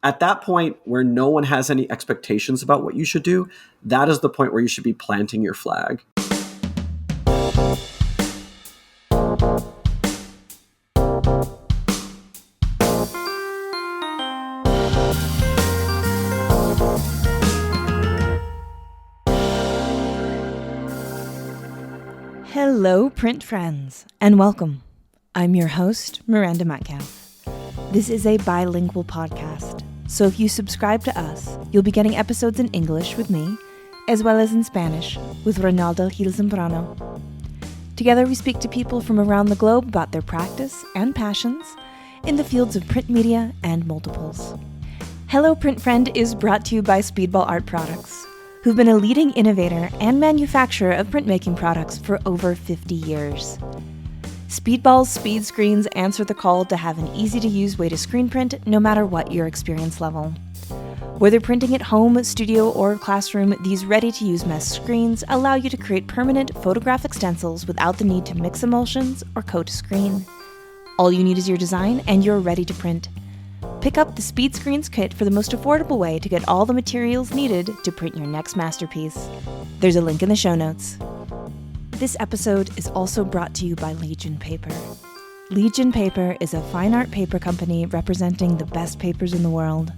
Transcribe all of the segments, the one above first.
at that point where no one has any expectations about what you should do, that is the point where you should be planting your flag. Hello, print friends, and welcome. I'm your host, Miranda. This is a bilingual podcast, so if you subscribe to us, you'll be getting episodes in English with me, as well as in Spanish with Ronaldo Gil Zambrano. Together we speak to people from around the globe about their practice and passions in the fields of print media and multiples. Hello, Print Friend is brought to you by Speedball Art Products, who've been a leading innovator and manufacturer of printmaking products for over 50 years. Speedball's speed screens answer the call to have an easy-to-use way to screen print no matter what your experience level. Whether printing at home, studio, or classroom, these ready-to-use mesh screens allow you to create permanent photographic stencils without the need to mix emulsions or coat a screen. All you need is your design and you're ready to print. Pick up the Speed Screens kit for the most affordable way to get all the materials needed to print your next masterpiece. There's a link in the show notes. This episode is also brought to you by Legion Paper. Legion Paper is a fine art paper company representing the best papers in the world.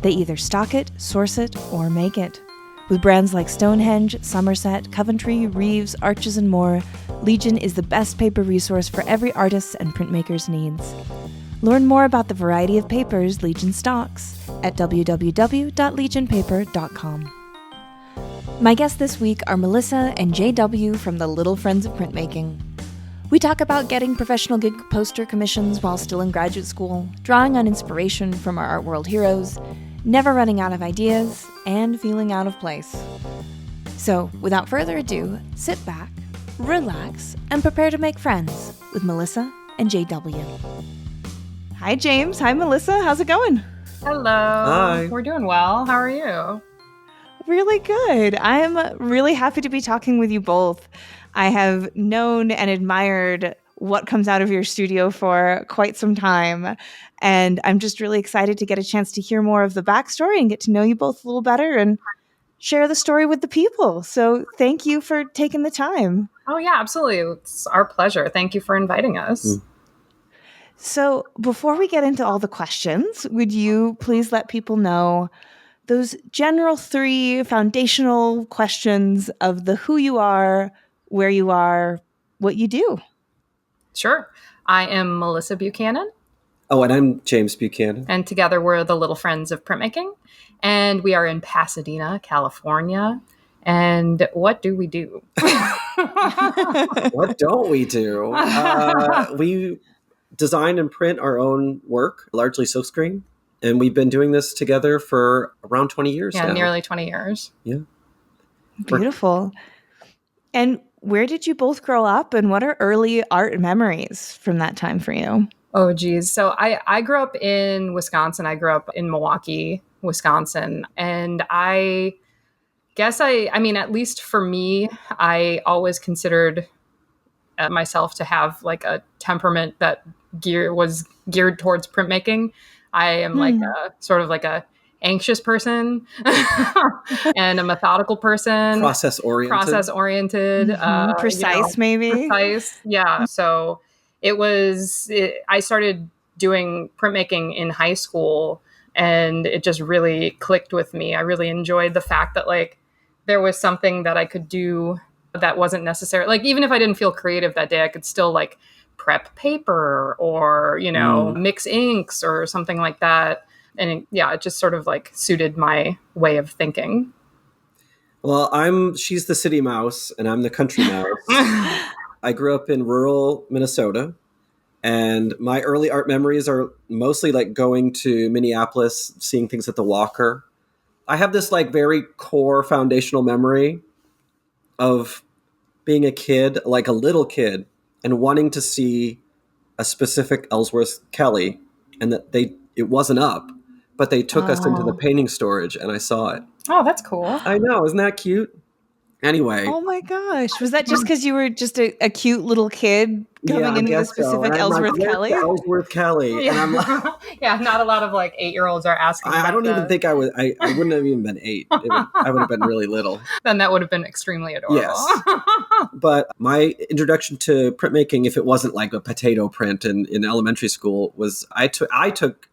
They either stock it, source it, or make it. With brands like Stonehenge, Somerset, Coventry, Reeves, Arches, and more, Legion is the best paper resource for every artist's and printmaker's needs. Learn more about the variety of papers Legion stocks at www.legionpaper.com. My guests this week are Melissa and J.W. from the Little Friends of Printmaking. We talk about getting professional gig poster commissions while still in graduate school, drawing on inspiration from our art world heroes, never running out of ideas, and feeling out of place. So, without further ado, sit back, relax, and prepare to make friends with Melissa and J.W. Hi, James. Hi, Melissa. How's it going? Hello. Hi. We're doing well. How are you? Really good. I'm really happy to be talking with you both. I have known and admired what comes out of your studio for quite some time, and I'm just really excited to get a chance to hear more of the backstory and get to know you both a little better and share the story with the people. So thank you for taking the time. Oh, yeah, absolutely. It's our pleasure. Thank you for inviting us. So before we get into all the questions, would you please let people know those general three foundational questions of the who you are, where you are, what you do? Sure. I am Melissa Buchanan. Oh, and I'm James Buchanan. And together we're the Little Friends of Printmaking. And we are in Pasadena, California. And what do we do? What don't we do? We design and print our own work, largely silkscreen. And we've been doing this together for around 20 years now. Yeah, nearly 20 years. Yeah. Beautiful. And where did you both grow up, and what are early art memories from that time for you? Oh, geez. So I grew up in Wisconsin. I grew up in Milwaukee, Wisconsin. And I guess I mean, at least for me, I always considered myself to have like a temperament that was geared towards printmaking. I am like a sort of like a anxious person and a methodical person. Process oriented. Precise, maybe. Precise. Yeah. So I started doing printmaking in high school, and it just really clicked with me. I really enjoyed the fact that like there was something that I could do that wasn't necessary. Like, even if I didn't feel creative that day, I could still like prep paper or, mix inks or something like that. And it just sort of like suited my way of thinking. Well, she's the city mouse and I'm the country mouse. I grew up in rural Minnesota, and my early art memories are mostly like going to Minneapolis, seeing things at the Walker. I have this like very core foundational memory of being a kid, like a little kid, and wanting to see a specific Ellsworth Kelly, and that it wasn't up, but they took us into the painting storage and I saw it. Oh, that's cool. I know. Isn't that cute? Anyway. Oh my gosh. Was that just because you were just a cute little kid coming into the specific Ellsworth Kelly? Ellsworth Kelly. And I'm like, yeah, not a lot of like 8-year-olds are asking. I don't even think I wouldn't have even been 8. I would have been really little. Then that would have been extremely adorable. Yes. But my introduction to printmaking, if it wasn't like a potato print in elementary school, was I took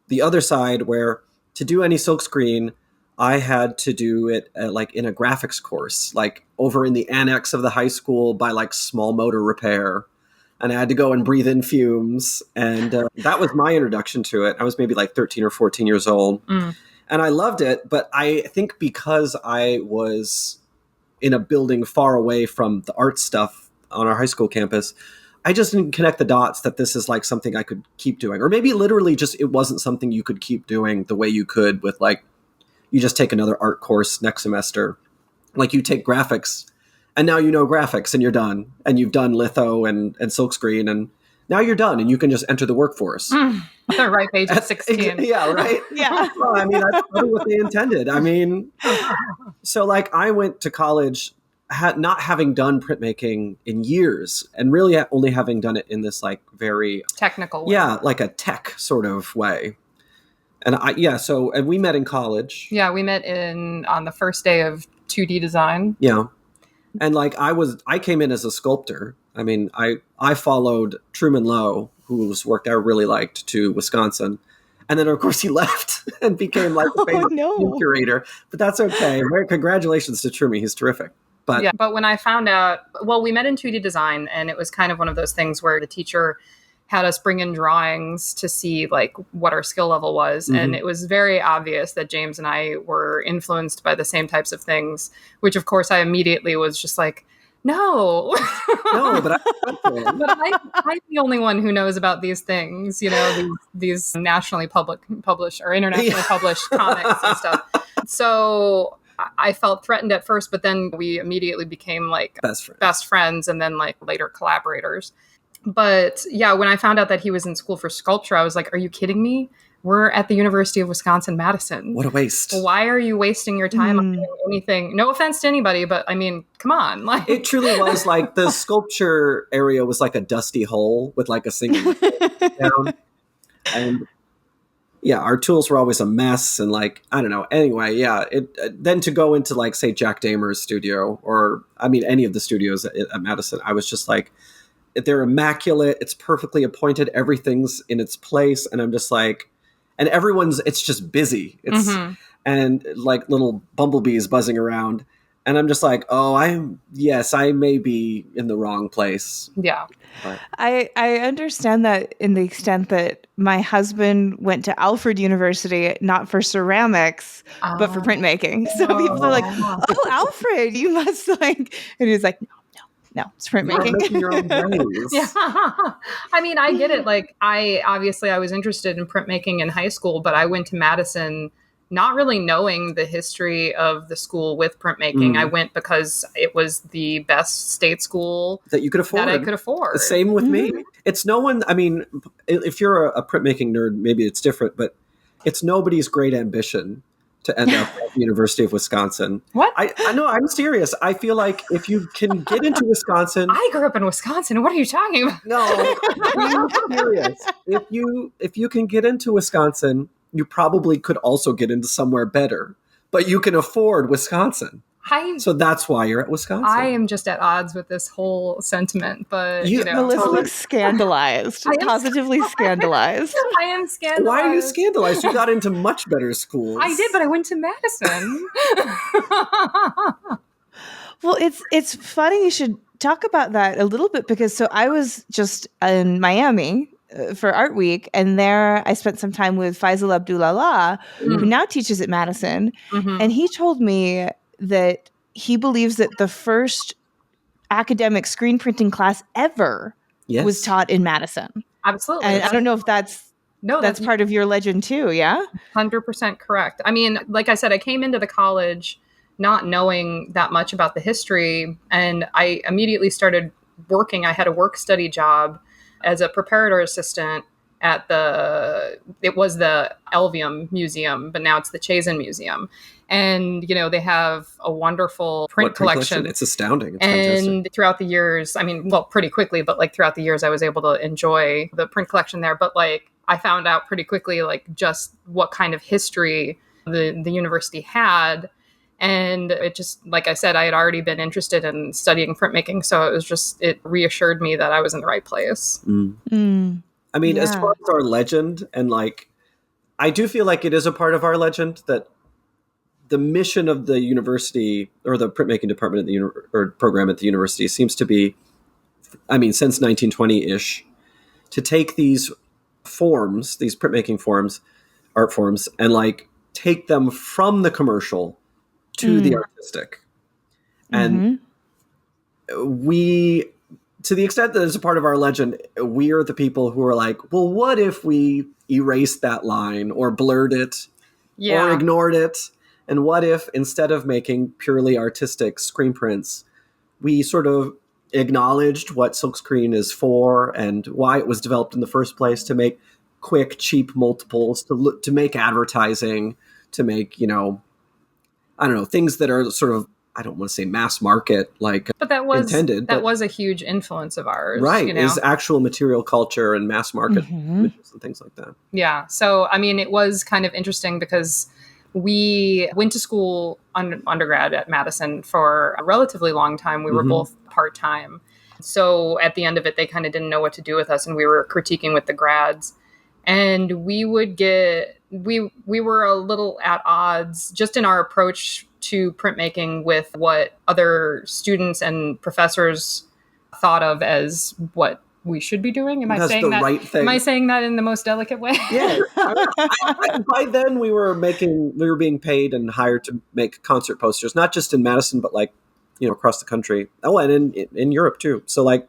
the other side where to do any silkscreen, I had to do it like in a graphics course, like over in the annex of the high school by like small motor repair. And I had to go and breathe in fumes. And that was my introduction to it. I was maybe like 13 or 14 years old. And I loved it. But I think because I was in a building far away from the art stuff on our high school campus, I just didn't connect the dots that this is like something I could keep doing. Or maybe literally just it wasn't something you could keep doing the way you could with like, you just take another art course next semester. Like you take graphics and now you know graphics and you're done. And you've done litho and silkscreen and now you're done and you can just enter the workforce. The right page at 16. Yeah, right? Yeah. Well, I mean, that's probably what they intended. I mean, so like I went to college not having done printmaking in years and really only having done it in this like very technical way. Yeah, like a tech sort of way. And and we met in college. Yeah, we met on the first day of 2D design. Yeah. And like I came in as a sculptor. I mean, I followed Truman Lowe, whose work I really liked, to Wisconsin. And then of course he left and became like the famous curator. But that's okay. Congratulations to Truman. He's terrific. But when I found out, well, we met in 2D design and it was kind of one of those things where the teacher had us bring in drawings to see like what our skill level was. And it was very obvious that James and I were influenced by the same types of things, which of course I immediately was just like, no, but I'm the only one who knows about these things, you know, these nationally published or internationally published comics and stuff. So I felt threatened at first, but then we immediately became like best friends and then like later collaborators. But yeah, when I found out that he was in school for sculpture, I was like, are you kidding me? We're at the University of Wisconsin-Madison. What a waste. Why are you wasting your time on doing anything? No offense to anybody, but I mean, come on. Like, it truly was like the sculpture area was like a dusty hole with like a single down. And yeah, our tools were always a mess and like, I don't know. Anyway, yeah, then to go into like, say, Jack Damer's studio or, I mean, any of the studios at Madison, I was just like, they're immaculate. It's perfectly appointed. Everything's in its place. And I'm just like, and it's just busy. It's, and like little bumblebees buzzing around. And I'm just like, oh, I may be in the wrong place. Yeah. But I understand that in the extent that my husband went to Alfred University, not for ceramics, but for printmaking. So people are like, oh, Alfred, you must like, and he's like, no, it's printmaking. Your own brains. Yeah. I mean, I get it. Like, I was interested in printmaking in high school, but I went to Madison not really knowing the history of the school with printmaking. I went because it was the best state school that you could afford. That I could afford. The same with me. It's no one. I mean, if you're a printmaking nerd, maybe it's different, but it's nobody's great ambition to end up at the University of Wisconsin. What? I know, I'm serious. I feel like if you can get into Wisconsin... I grew up in Wisconsin. What are you talking about? No, I'm serious. If you can get into Wisconsin, you probably could also get into somewhere better. But you can afford Wisconsin. So that's why you're at Wisconsin. I am just at odds with this whole sentiment, but Melissa looks scandalized, positively scandalized. I am scandalized. Why are you scandalized? You got into much better schools. I did, but I went to Madison. Well, it's funny you should talk about that a little bit because I was just in Miami for Art Week, and there I spent some time with Faisal Abdullah, who now teaches at Madison, and he told me that he believes that the first academic screen printing class ever was taught in Madison. Absolutely. And I don't know if that's part of your legend too, yeah? 100% correct. I mean, like I said, I came into the college not knowing that much about the history, and I immediately started working. I had a work study job as a preparator assistant at it was the Elvium Museum, but now it's the Chazen Museum. And, they have a wonderful print collection. It's astounding. It's and fantastic. Throughout the years, pretty quickly, but like throughout the years, I was able to enjoy the print collection there. But like, I found out pretty quickly, like just what kind of history the university had. And it just, like I said, I had already been interested in studying printmaking. So it reassured me that I was in the right place. As far as our legend, and like, I do feel like it is a part of our legend that the mission of the university, or the printmaking department at or program at the university, seems to be, since 1920-ish, to take these forms, these printmaking forms, art forms, and like take them from the commercial to the artistic. And we, to the extent that it's a part of our legend, we are the people who are like, well, what if we erased that line or blurred it or ignored it? And what if, instead of making purely artistic screen prints, we sort of acknowledged what silkscreen is for and why it was developed in the first place, to make quick, cheap multiples, to make advertising, to make, things that are sort of, I don't want to say mass market, like, but that was intended. That was a huge influence of ours, right? Is actual material culture and mass market images and things like that. Yeah. So it was kind of interesting because we went to school undergrad at Madison for a relatively long time. We were both part-time. So at the end of it, they kind of didn't know what to do with us, and we were critiquing with the grads. And we were a little at odds just in our approach to printmaking with what other students and professors thought of as what we should be doing. Am I saying that? Right thing. Am I saying that in the most delicate way? Yeah. By then we were being paid and hired to make concert posters, not just in Madison, but like, across the country. Oh, and in Europe too. So like,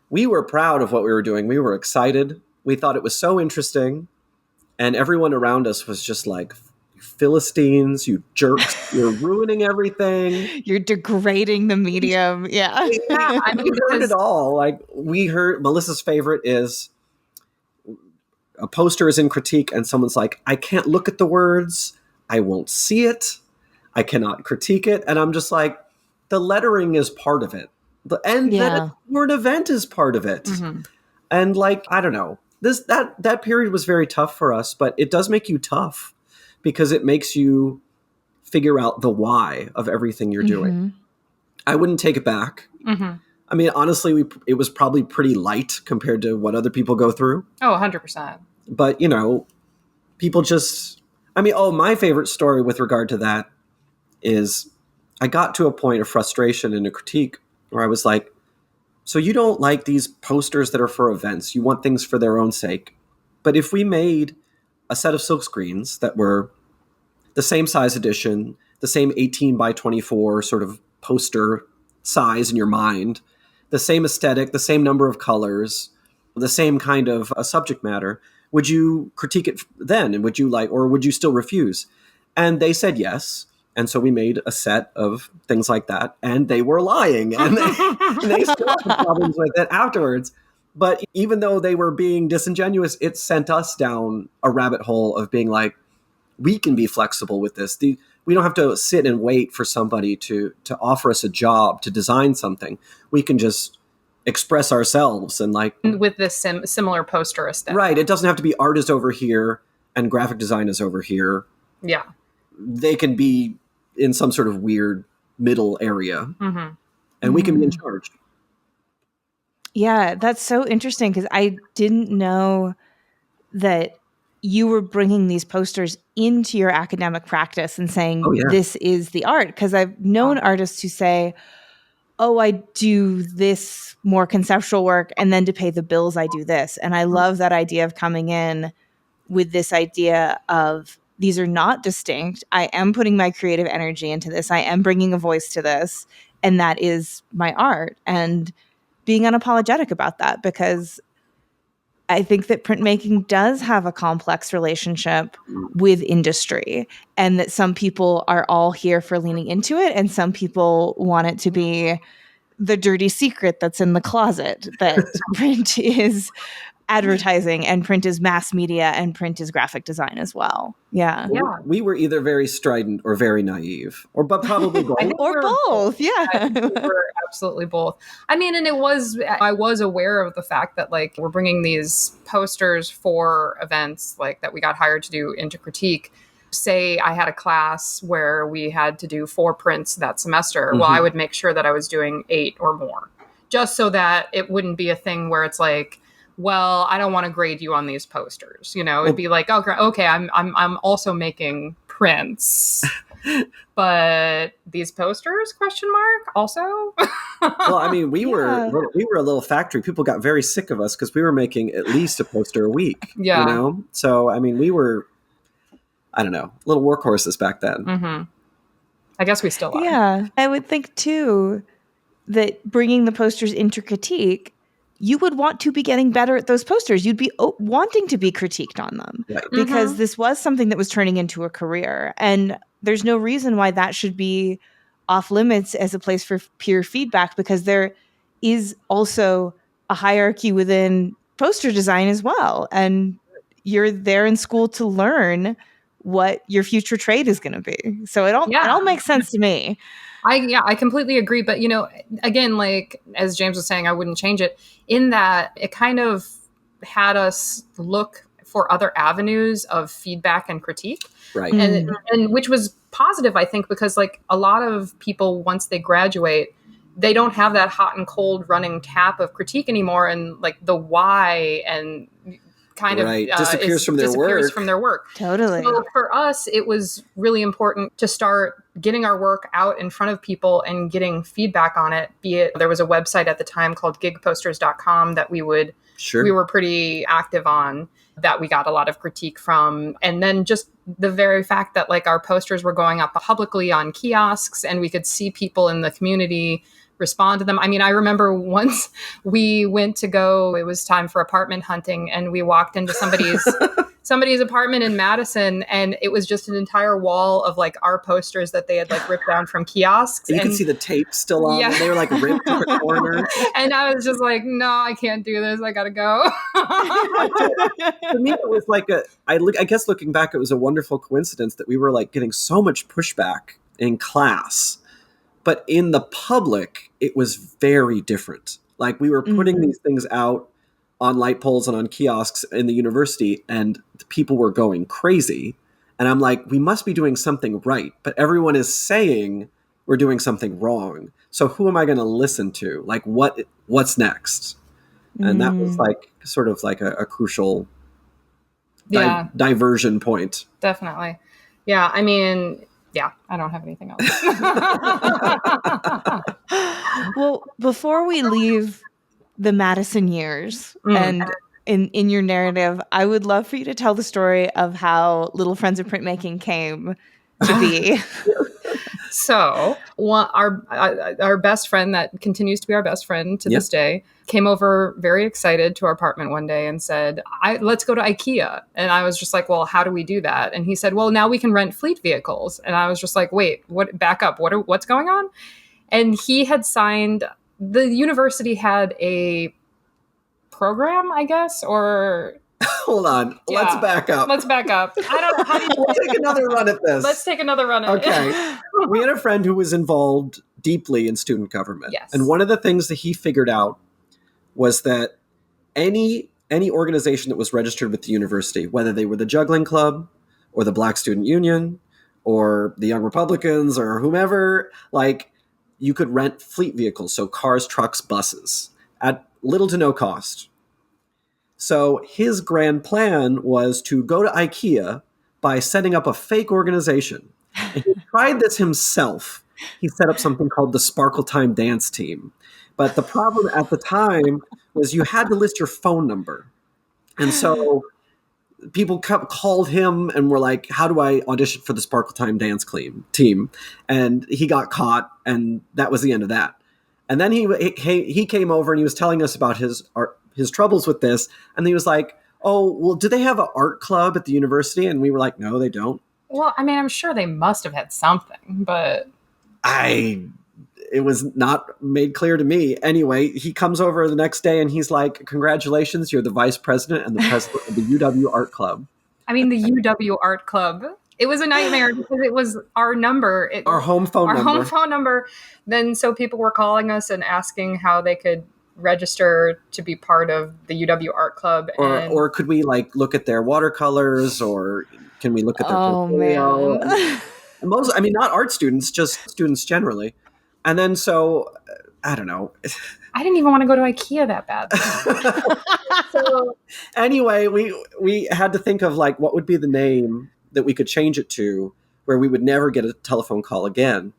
we were proud of what we were doing. We were excited. We thought it was so interesting. And everyone around us was just like, Philistines, you jerks, you're ruining everything. You're degrading the medium. Yeah. We heard it all. Like, we heard Melissa's favorite is a poster is in critique and someone's like, I can't look at the words. I won't see it. I cannot critique it. And I'm just like, the lettering is part of it. The word event is part of it. And like, I don't know, that period was very tough for us, but it does make you tough because it makes you figure out the why of everything you're doing. I wouldn't take it back. Honestly, it was probably pretty light compared to what other people go through. Oh, 100%. But, people just, my favorite story with regard to that is I got to a point of frustration in a critique where I was like, so you don't like these posters that are for events. You want things for their own sake. But if we made a set of silk screens that were the same size edition, the same 18 by 24 sort of poster size in your mind, the same aesthetic, the same number of colors, the same kind of subject matter, would you critique it then? And would you or would you still refuse? And they said yes. And so we made a set of things like that, and they were lying, and they still had problems with it afterwards. But even though they were being disingenuous, it sent us down a rabbit hole of being like, we can be flexible with this. We don't have to sit and wait for somebody to offer us a job to design something. We can just express ourselves and with this similar poster aesthetic. Right. It doesn't have to be art is over here and graphic design is over here. Yeah. They can be in some sort of weird middle area, and we can be in charge. Yeah, that's so interesting because I didn't know that you were bringing these posters into your academic practice and saying, this is the art. Because I've known artists who say, oh, I do this more conceptual work, and then to pay the bills, I do this. And I love that idea of coming in with this idea of, these are not distinct. I am putting my creative energy into this. I am bringing a voice to this. And that is my art. And being unapologetic about that, because I think that printmaking does have a complex relationship with industry, and that some people are all here for leaning into it. And some people want it to be the dirty secret that's in the closet, that print is advertising and print is mass media and print is graphic design as well. Yeah. We were either very strident or very naive, but probably both. Or both. Yeah. I think we were absolutely both. I mean, and I was aware of the fact that like we're bringing these posters for events like that we got hired to do into critique. Say I had a class where we had to do 4 prints that semester. Well, I would make sure that I was doing 8 or more, just so that it wouldn't be a thing where it's like, well, I don't want to grade you on these posters. You know, it'd be like, okay, I'm also making prints, but these posters? ? Also. Well, I mean, we were a little factory. People got very sick of us because we were making at least a poster a week. Yeah. You know, so I mean, we were, I don't know, little workhorses back then. Mm-hmm. I guess we still are. Yeah, I would think too that bringing the posters into critique, you would want to be getting better at those posters. You'd be wanting to be critiqued on them, Right. because this was something that was turning into a career. And there's no reason why that should be off limits as a place for peer feedback, because there is also a hierarchy within poster design as well. And you're there in school to learn what your future trade is going to be. So it all makes sense to me. I completely agree. But, you know, again, like as James was saying, I wouldn't change it in that it kind of had us look for other avenues of feedback and critique. Right. And which was positive, I think, because like a lot of people, once they graduate, they don't have that hot and cold running tap of critique anymore. And like the why and kind of disappears from their work. Totally. So for us, it was really important to start getting our work out in front of people and getting feedback on it. Be it there was a website at the time called gigposters.com that we were pretty active on, that we got a lot of critique from. And then just the very fact that like our posters were going up publicly on kiosks and we could see people in the community respond to them. I mean, I remember once we went to go, it was time for apartment hunting, and we walked into somebody's apartment in Madison, and it was just an entire wall of like our posters that they had like ripped down from kiosks. You could see the tape still on, and they were like ripped to the corner. And I was just like, no, I can't do this. I gotta go. For me, it was like I guess looking back, it was a wonderful coincidence that we were like getting so much pushback in class. But in the public, it was very different. Like we were putting these things out on light poles and on kiosks in the university, and the people were going crazy. And I'm like, we must be doing something right. But everyone is saying we're doing something wrong. So who am I going to listen to? Like what's next? And that was like sort of like a crucial diversion point. Definitely. Yeah. I mean, yeah, I don't have anything else. Well, before we leave the Madison years and in your narrative, I would love for you to tell the story of how Little Friends of Printmaking came to be. So our best friend that continues to be our best friend to this day came over very excited to our apartment one day and said, let's go to IKEA. And I was just like, well, how do we do that? And he said, well, now we can rent fleet vehicles. And I was just like, wait, back up. What's going on? And he had signed, the university had a program, I guess, or... Hold on. Yeah. Let's back up. I don't know. How do you... We'll take another run at this. Let's take another run at it. Okay. We had a friend who was involved deeply in student government. Yes. And one of the things that he figured out was that any organization that was registered with the university, whether they were the juggling club or the Black Student Union or the Young Republicans or whomever, like you could rent fleet vehicles. So cars, trucks, buses at little to no cost. So his grand plan was to go to IKEA by setting up a fake organization. And he tried this himself. He set up something called the Sparkle Time Dance Team. But the problem at the time was you had to list your phone number. And so people called him and were like, how do I audition for the Sparkle Time Dance team? And he got caught, and that was the end of that. And then he came over and he was telling us about his troubles with this. And he was like, oh, well, do they have an art club at the university? And we were like, no, they don't. Well, I mean, I'm sure they must have had something, but... it was not made clear to me. Anyway, he comes over the next day and he's like, congratulations, you're the vice president and the president of the UW Art Club. I mean, the UW Art Club. It was a nightmare because it was our number. Our home phone number. Then so people were calling us and asking how they could register to be part of the UW Art Club. Or could we like look at their watercolors, or can we look at their portfolio? Man. Most, I mean, not art students, just students generally. And then so, I don't know. I didn't even want to go to IKEA that bad. So anyway, we had to think of like what would be the name that we could change it to where we would never get a telephone call again.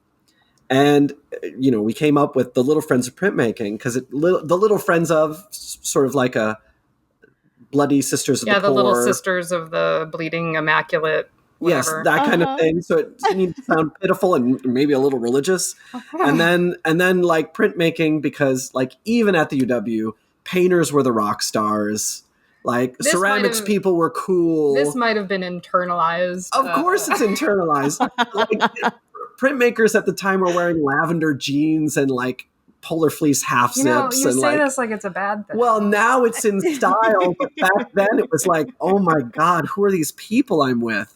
And, we came up with the Little Friends of Printmaking because the Little Friends of sort of like a bloody sisters of the poor. Yeah, the little sisters of the bleeding immaculate. Whatever. Yes, that kind of thing. So it needs to sound pitiful and maybe a little religious. And then like printmaking, because like even at the UW, painters were the rock stars. Like ceramics people were cool. This might have been internalized. Of course it's internalized. Like, printmakers at the time were wearing lavender jeans and like polar fleece half zips. You say this like it's a bad thing. Well, now it's in style, but back then it was like, oh my God, who are these people I'm with?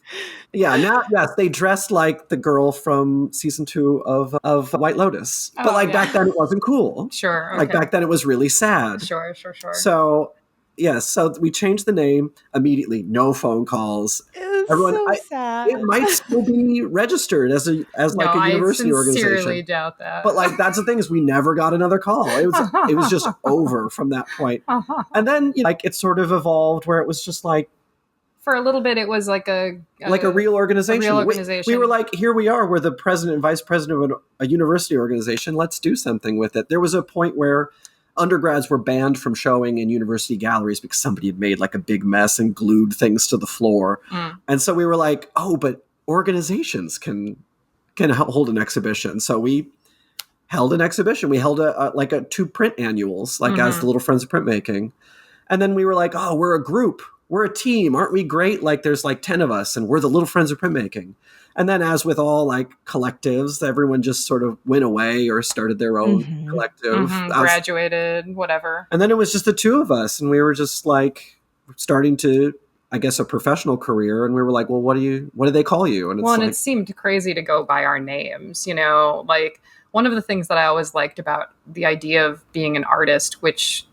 Yeah, now, yes, they dressed like the girl from season 2 of White Lotus. But back then it wasn't cool. Sure. Okay. Like back then it was really sad. Sure. So, yes, so we changed the name immediately. No phone calls. Everyone, so sad. It might still be registered as a university organization. I sincerely doubt that. But like that's the thing is we never got another call. It was just over from that point. And then it sort of evolved where it was just like for a little bit it was like a real organization. We were like, here we are, we're the president and vice president of a university organization. Let's do something with it. There was a point where undergrads were banned from showing in university galleries because somebody had made like a big mess and glued things to the floor. And so we were like, oh, but organizations can hold an exhibition. So we held an exhibition. We held a 2 print annuals, as the Little Friends of Printmaking. And then we were like, oh, we're a group. We're a team. Aren't we great? Like there's like 10 of us and we're the Little Friends of Printmaking. And then as with all like collectives, everyone just sort of went away or started their own collective. Graduated, whatever. And then it was just the 2 of us. And we were just like starting to, I guess, a professional career. And we were like, well, what do they call you? And it seemed crazy to go by our names, like one of the things that I always liked about the idea of being an artist, which,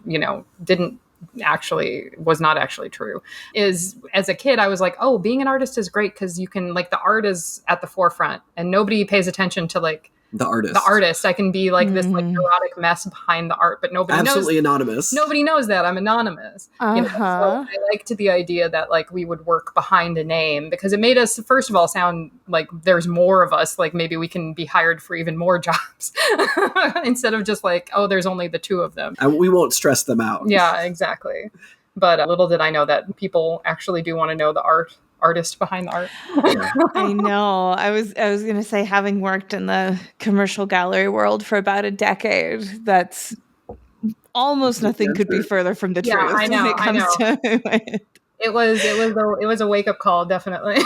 was not actually true, is as a kid I was like, oh, being an artist is great because you can like the art is at the forefront and nobody pays attention to like the artist. I can be like this like neurotic mess behind the art, but nobody absolutely knows. Anonymous. Nobody knows that I'm anonymous. So I liked the idea that like we would work behind a name because it made us first of all sound like there's more of us. Like maybe we can be hired for even more jobs instead of just like, oh, there's only the 2 of them. And we won't stress them out. Yeah, exactly. But little did I know that people actually do want to know the artist behind the art. I know. I was going to say, having worked in the commercial gallery world for about a decade, that's almost nothing could be further from the truth. I know. When it comes to it. It was a wake up call, definitely.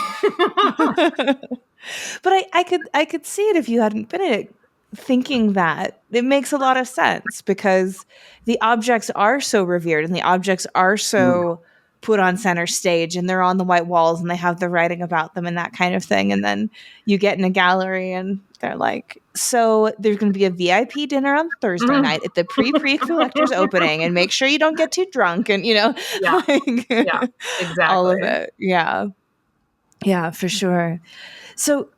But I could see it if you hadn't been in it. Thinking that it makes a lot of sense because the objects are so revered and the objects are so put on center stage and they're on the white walls and they have the writing about them and that kind of thing. And then you get in a gallery and they're like, so there's going to be a VIP dinner on Thursday night at the pre-collector's opening and make sure you don't get too drunk and, yeah, exactly. All of it. Yeah, for sure. So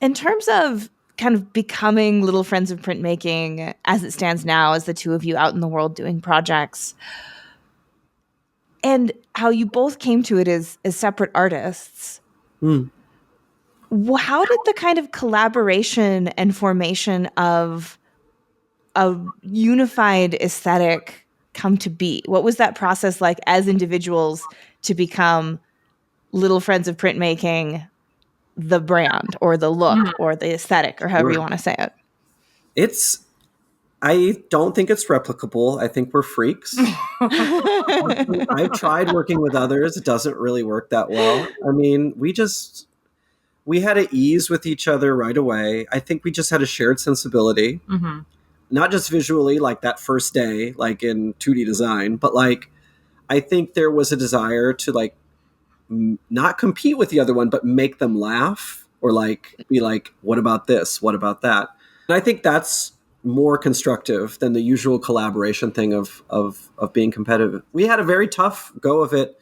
in terms of kind of becoming Little Friends of Printmaking as it stands now, as the 2 of you out in the world doing projects, and how you both came to it as separate artists. How did the kind of collaboration and formation of a unified aesthetic come to be? What was that process like as individuals to become Little Friends of Printmaking, the brand or the look or the aesthetic or however you want to say it? I don't think it's replicable. I think we're freaks. I've tried working with others. It doesn't really work that well. I mean, we just we had at ease with each other right away. I think we just had a shared sensibility, not just visually, like that first day, like in 2D design, but like I think there was a desire to like not compete with the other one, but make them laugh or like be like, what about this? What about that? And I think that's more constructive than the usual collaboration thing of being competitive. We had a very tough go of it,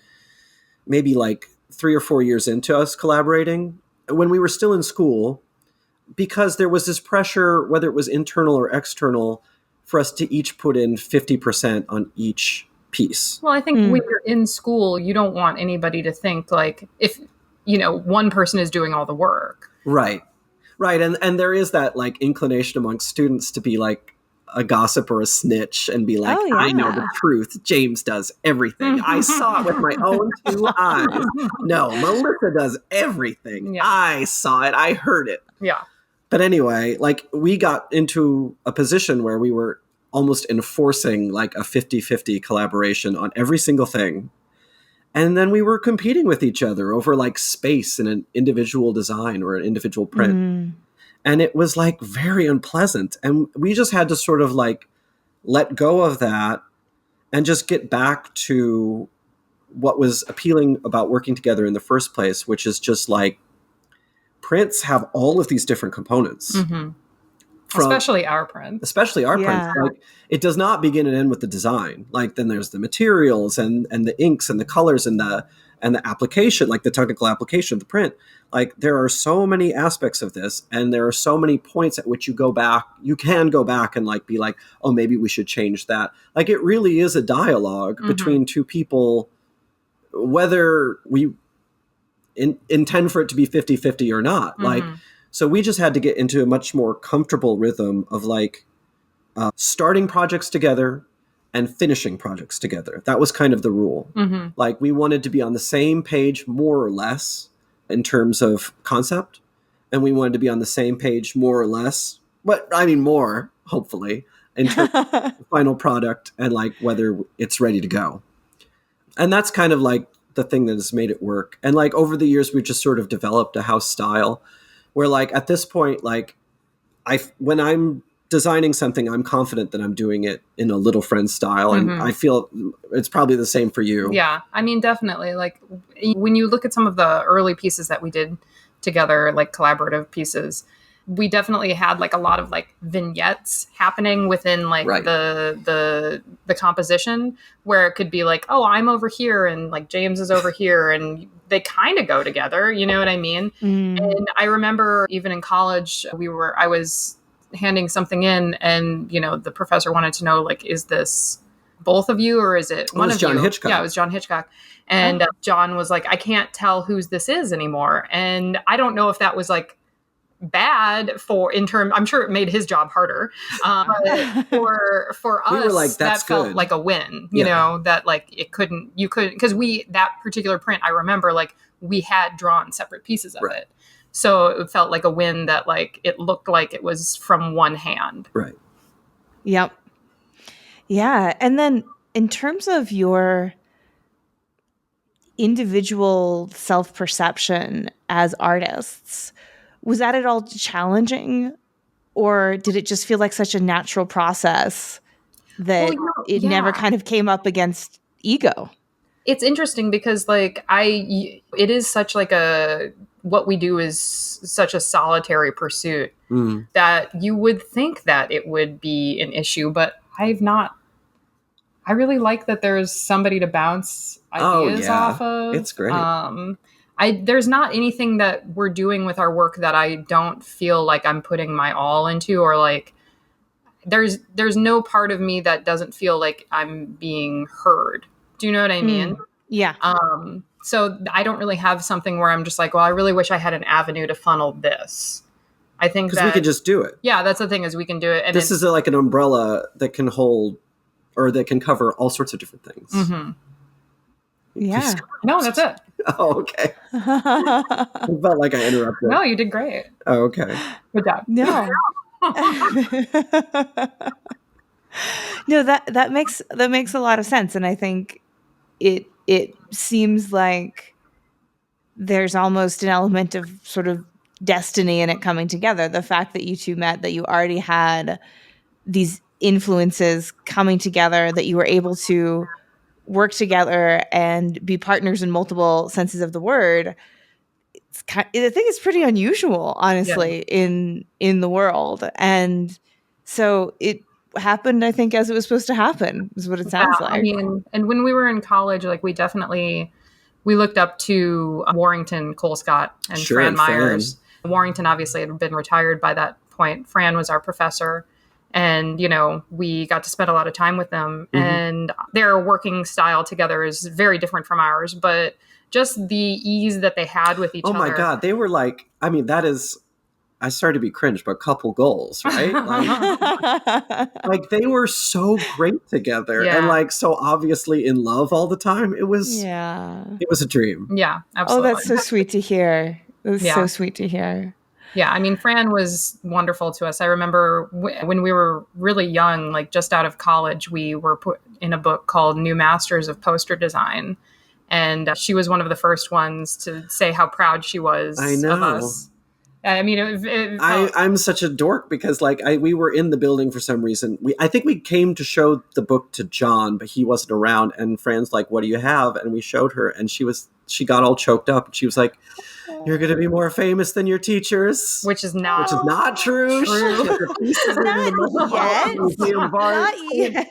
maybe like 3 or 4 years into us collaborating when we were still in school, because there was this pressure, whether it was internal or external, for us to each put in 50% on each piece. Well, I think when you're in school, you don't want anybody to think like if, one person is doing all the work. Right. Right. And there is that like inclination amongst students to be like a gossip or a snitch and be like, I know the truth. James does everything. I saw it with my own 2 eyes. No, Melissa does everything. Yeah. I saw it. I heard it. Yeah. But anyway, like we got into a position where we were almost enforcing like a 50-50 collaboration on every single thing. And then we were competing with each other over like space in an individual design or an individual print. And it was like very unpleasant. And we just had to sort of like let go of that and just get back to what was appealing about working together in the first place, which is just like prints have all of these different components. Especially our prints. Especially our prints. Like, it does not begin and end with the design. Like then there's the materials and the inks and the colors and the application, like the technical application of the print. Like there are so many aspects of this, and there are so many points at which you can go back and like be like, oh, maybe we should change that. Like it really is a dialogue between two people, whether we intend for it to be 50-50 or not. Like, so we just had to get into a much more comfortable rhythm of like starting projects together and finishing projects together. That was kind of the rule. Like we wanted to be on the same page more or less in terms of concept. And we wanted to be on the same page more or less, but I mean more, hopefully, in terms of the final product and like whether it's ready to go. And that's kind of like the thing that has made it work. And like over the years, we've just sort of developed a house style where like at this point, like when I'm designing something, I'm confident that I'm doing it in a Little Friends style. And I feel it's probably the same for you. Yeah. I mean, definitely. Like when you look at some of the early pieces that we did together, like collaborative pieces, we definitely had like a lot of like vignettes happening within like the composition, where it could be like, oh, I'm over here and like James is over here, and they kind of go together, you know what I mean? And I remember even in college, I was handing something in, and the professor wanted to know, like, is this both of you or is it one of you? John Hitchcock. Yeah, it was John Hitchcock. And John was like, I can't tell whose this is anymore. And I don't know if that was like bad I'm sure it made his job harder. But for us, we were like, that felt like a win, you know, that like you couldn't, because that particular print, I remember like we had drawn separate pieces of it. So it felt like a win that like it looked like it was from one hand. Right. Yep. Yeah. And then in terms of your individual self-perception as artists, was that at all challenging, or did it just feel like such a natural process that it never kind of came up against ego? It's interesting because like it is such like what we do is such a solitary pursuit that you would think that it would be an issue, but I really like that there's somebody to bounce ideas off of. It's great. There's not anything that we're doing with our work that I don't feel like I'm putting my all into, or like there's no part of me that doesn't feel like I'm being heard. Do you know what I mean? Yeah. So I don't really have something where I'm just like, well, I really wish I had an avenue to funnel this. I think because we can just do it. Yeah, that's the thing, is we can do it. And this is like an umbrella that can hold, or that can cover all sorts of different things. Yeah. No, that's it. Oh, okay. It felt like I interrupted. No, you did great. Oh, okay. Good job. No. No, that makes a lot of sense, and I think it seems like there's almost an element of sort of destiny in it coming together. The fact that you two met, that you already had these influences coming together, that you were able to work together and be partners in multiple senses of the word. I think it's pretty unusual, honestly, in the world. And so it happened, I think, as it was supposed to happen, is what it sounds like. I mean, and when we were in college, like we looked up to Warrington Colescott and Fran Myers. Warrington obviously had been retired by that point. Fran was our professor. And, we got to spend a lot of time with them. And their working style together is very different from ours. But just the ease that they had with each other. Oh my God. They were like, I mean, that is, I started to be cringe, but couple goals, right? Like they were so great together and like so obviously in love all the time. It was a dream. Yeah, absolutely. Oh, that's so sweet to hear. It was so sweet to hear. Yeah, I mean, Fran was wonderful to us. I remember when we were really young, like just out of college, we were put in a book called New Masters of Poster Design. And she was one of the first ones to say how proud she was of us. I mean, I'm such a dork because we were in the building for some reason. I think we came to show the book to John, but he wasn't around. And Fran's like, "What do you have?" And we showed her, and she got all choked up. And she was like, "You're going to be more famous than your teachers," which is not true. Not yet.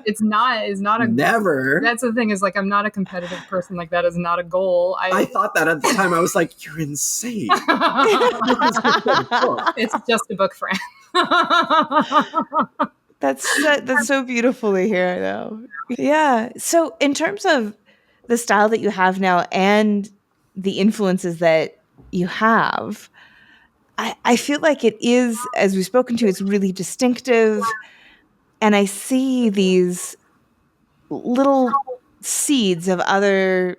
It's not a never. That's the thing is like I'm not a competitive person. Like that is not a goal. I thought that at the time. I was like, "You're insane." It's just a book, Fran. That's so beautiful to hear, though. Yeah. So in terms of the style that you have now and the influences that you have, I feel like it is, as we've spoken to, it's really distinctive. And I see these little seeds of other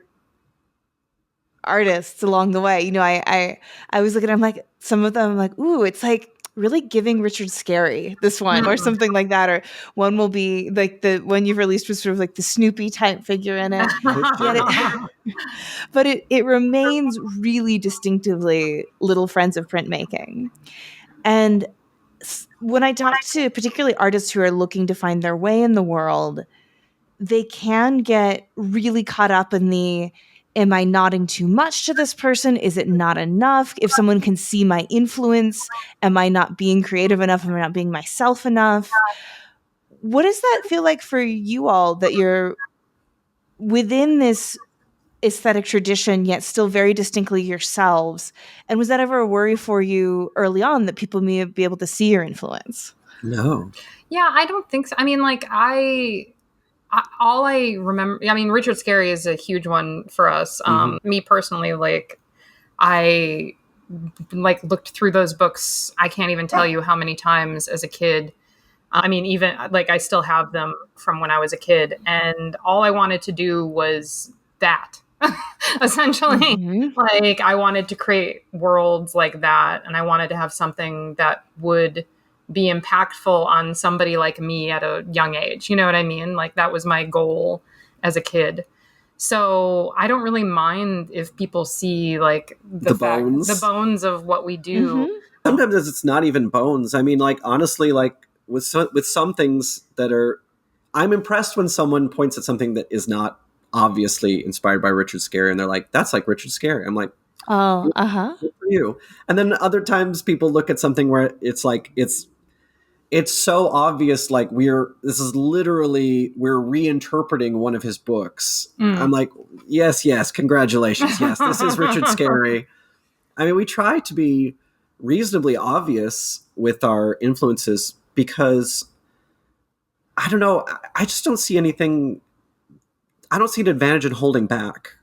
artists along the way. I was looking, I'm like, some of them, I'm like, ooh, it's like really giving Richard Scarry, this one, or something like that. Or one will be like the one you've released was sort of like the Snoopy type figure in it. But it remains really distinctively Little Friends of Printmaking. And when I talk to particularly artists who are looking to find their way in the world, they can get really caught up in the, am I nodding too much to this person? Is it not enough? If someone can see my influence, am I not being creative enough? Am I not being myself enough? What does that feel like for you all, that you're within this aesthetic tradition, yet still very distinctly yourselves? And was that ever a worry for you early on, that people may be able to see your influence? No. Yeah, I don't think so. I mean, like all I remember, I mean, Richard Scarry is a huge one for us. Me personally, like I looked through those books. I can't even tell you how many times as a kid. I mean, even like I still have them from when I was a kid, and all I wanted to do was that. Essentially, like I wanted to create worlds like that, and I wanted to have something that would be impactful on somebody like me at a young age. You know what I mean? Like that was my goal as a kid. So I don't really mind if people see like the bones of what we do. Sometimes it's not even bones. I mean, like honestly, like with some things that are, I'm impressed when someone points at something that is not obviously inspired by Richard Scarry, and they're like, "That's like Richard Scarry." I'm like, "Oh, good for you." And then other times people look at something where it's like it's so obvious, like we're reinterpreting one of his books. I'm like, yes, congratulations. Yes, this is Richard Scarry. I mean, we try to be reasonably obvious with our influences because, I don't know, I just don't see anything. I don't see an advantage in holding back.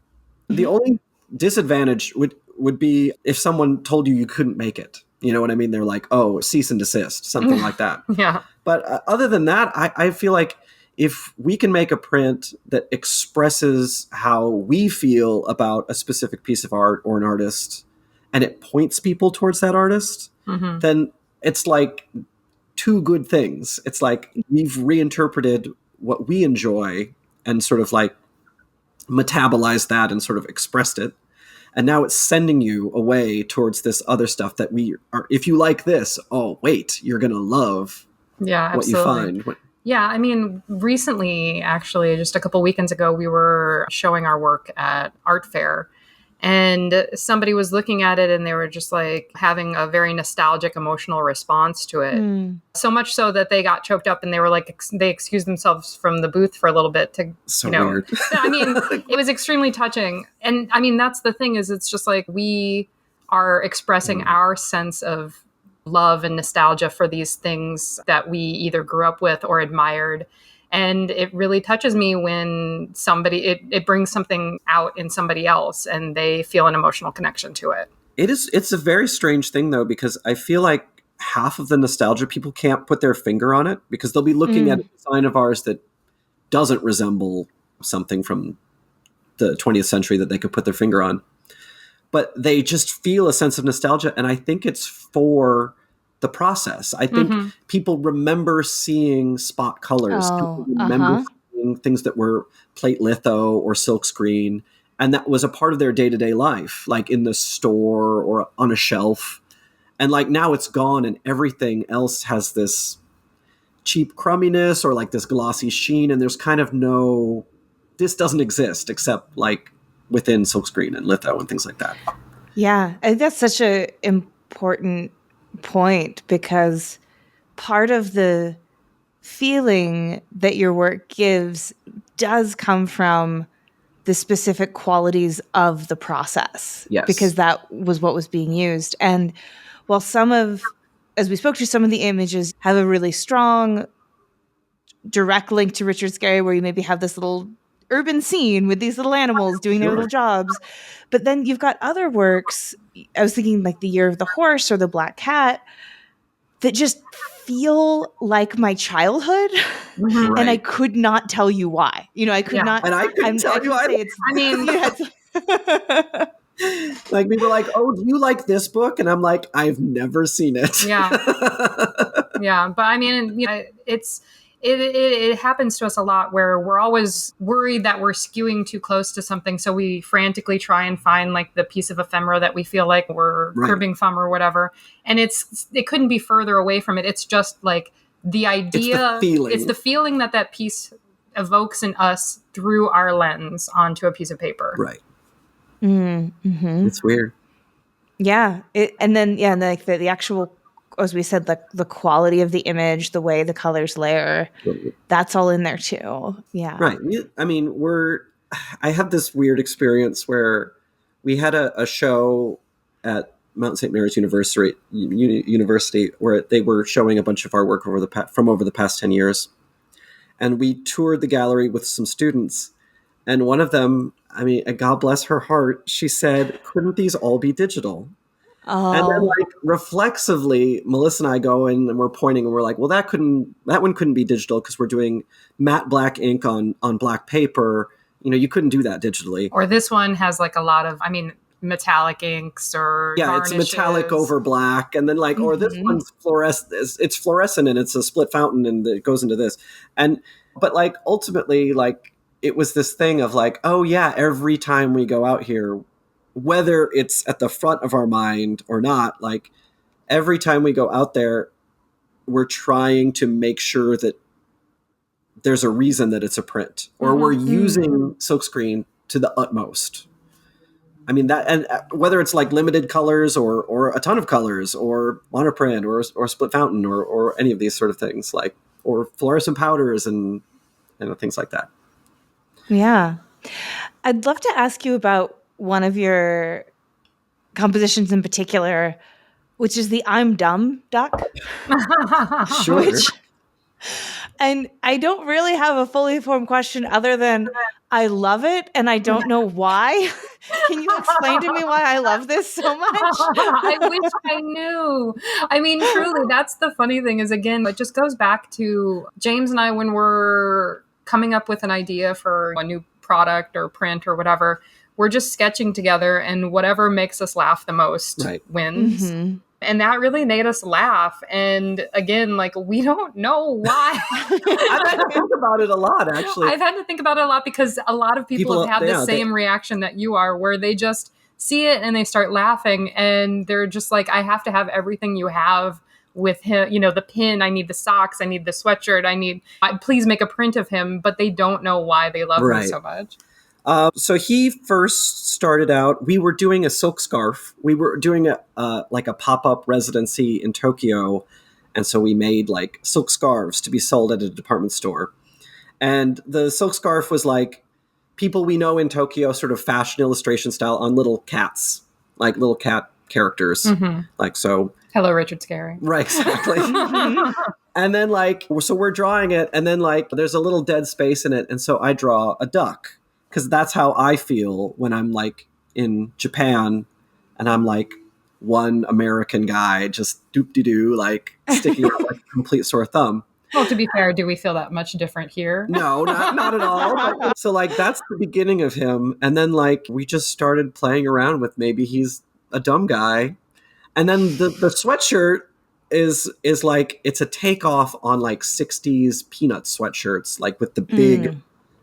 The only disadvantage would be if someone told you couldn't make it. You know what I mean? They're like, "Oh, cease and desist," something like that. Yeah. But other than that, I feel like if we can make a print that expresses how we feel about a specific piece of art or an artist, and it points people towards that artist, then it's like two good things. It's like we've reinterpreted what we enjoy and sort of like metabolized that and sort of expressed it. And now it's sending you away towards this other stuff that we are, if you like this, oh, wait, you're going to love Yeah, what you absolutely. find. Yeah, I mean, recently, actually, just a couple weekends ago, we were showing our work at art fair, and somebody was looking at it and they were just like having a very nostalgic emotional response to it. So much so that they got choked up and they were like, they excused themselves from the booth for a little bit to, So weird. I mean, it was extremely touching. And I mean, that's the thing, is it's just like we are expressing our sense of love and nostalgia for these things that we either grew up with or admired. And it really touches me when somebody, it brings something out in somebody else and they feel an emotional connection to it. It's a very strange thing, though, because I feel like half of the nostalgia people can't put their finger on it because they'll be looking at a design of ours that doesn't resemble something from the 20th century that they could put their finger on. But they just feel a sense of nostalgia. And I think it's for the process. I think people remember seeing spot colors. People remember seeing things that were plate litho or silk screen. And that was a part of their day-to-day life, like in the store or on a shelf. And like now it's gone and everything else has this cheap crumminess or like this glossy sheen. And there's kind of this doesn't exist except like within silkscreen and litho and things like that. Yeah, I think that's such an important point because part of the feeling that your work gives does come from the specific qualities of the process. Yes. Because that was what was being used. And while as we spoke to, some of the images have a really strong direct link to Richard Scarry, where you maybe have this little urban scene with these little animals doing their little jobs. But then you've got other works, I was thinking like The Year of the Horse or The Black Cat, that just feel like my childhood. Right. And I could not tell you why. I could not. And I couldn't tell you. Like people were like, oh, do you like this book? And I'm like, I've never seen it. Yeah. Yeah. But I mean, it happens to us a lot where we're always worried that we're skewing too close to something. So we frantically try and find like the piece of ephemera that we feel like we're cribbing from or whatever. And it couldn't be further away from it. It's just like the idea. It's the feeling that piece evokes in us through our lens onto a piece of paper. Right. Mm-hmm. It's weird. Yeah. Like the actual, as we said, the quality of the image, the way the colors layer, that's all in there too. Yeah. Right. I mean, I have this weird experience where we had a show at Mount St. Mary's University where they were showing a bunch of our work over the past 10 years. And we toured the gallery with some students. And one of them, I mean, God bless her heart, she said, couldn't these all be digital? Oh. And then like reflexively, Melissa and I go in and we're pointing and we're like, well, that one couldn't be digital because we're doing matte black ink on black paper. You couldn't do that digitally. Or this one has like a lot of, metallic inks or garnishes. It's metallic over black. And then like, or this one's it's fluorescent and it's a split fountain and it goes into this. But like ultimately, like it was this thing of like, oh yeah, every time we go out here, whether it's at the front of our mind or not, like every time we go out there, we're trying to make sure that there's a reason that it's a print or we're using silkscreen to the utmost. I mean that, and whether it's like limited colors or a ton of colors or monoprint or split fountain or any of these sort of things, like, or fluorescent powders and things like that. Yeah. I'd love to ask you about one of your compositions in particular, which is the I'm Dumb duck. Sure. And I don't really have a fully formed question other than I love it and I don't know why. Can you explain to me why I love this so much? I wish I knew. I mean, truly, that's the funny thing is, again, it just goes back to James and I when we're coming up with an idea for a new product or print or whatever. We're just sketching together and whatever makes us laugh the most wins. Mm-hmm. And that really made us laugh. And again, like, we don't know why. I've had to think about it a lot, actually. I've had to think about it a lot because a lot people have had the same reaction that you are, where they just see it and they start laughing, and they're just like, I have to have everything you have with him, the pin, I need the socks, I need the sweatshirt, please make a print of him, but they don't know why they love me so much. So he first started out, we were doing a silk scarf. We were doing a pop-up residency in Tokyo. And so we made like silk scarves to be sold at a department store. And the silk scarf was like people we know in Tokyo, sort of fashion illustration style on little cats, like little cat characters. Like, so. Hello, Richard Scarry. Right, exactly. And then so we're drawing it, and then there's a little dead space in it. And so I draw a duck, because that's how I feel when I'm in Japan and I'm one American guy just doop-de-doo, sticking out like a complete sore thumb. Well, to be fair, do we feel that much different here? No, not at all. So that's the beginning of him. And then we just started playing around with maybe he's a dumb guy. And then the sweatshirt is it's a takeoff on 60s peanut sweatshirts, with the big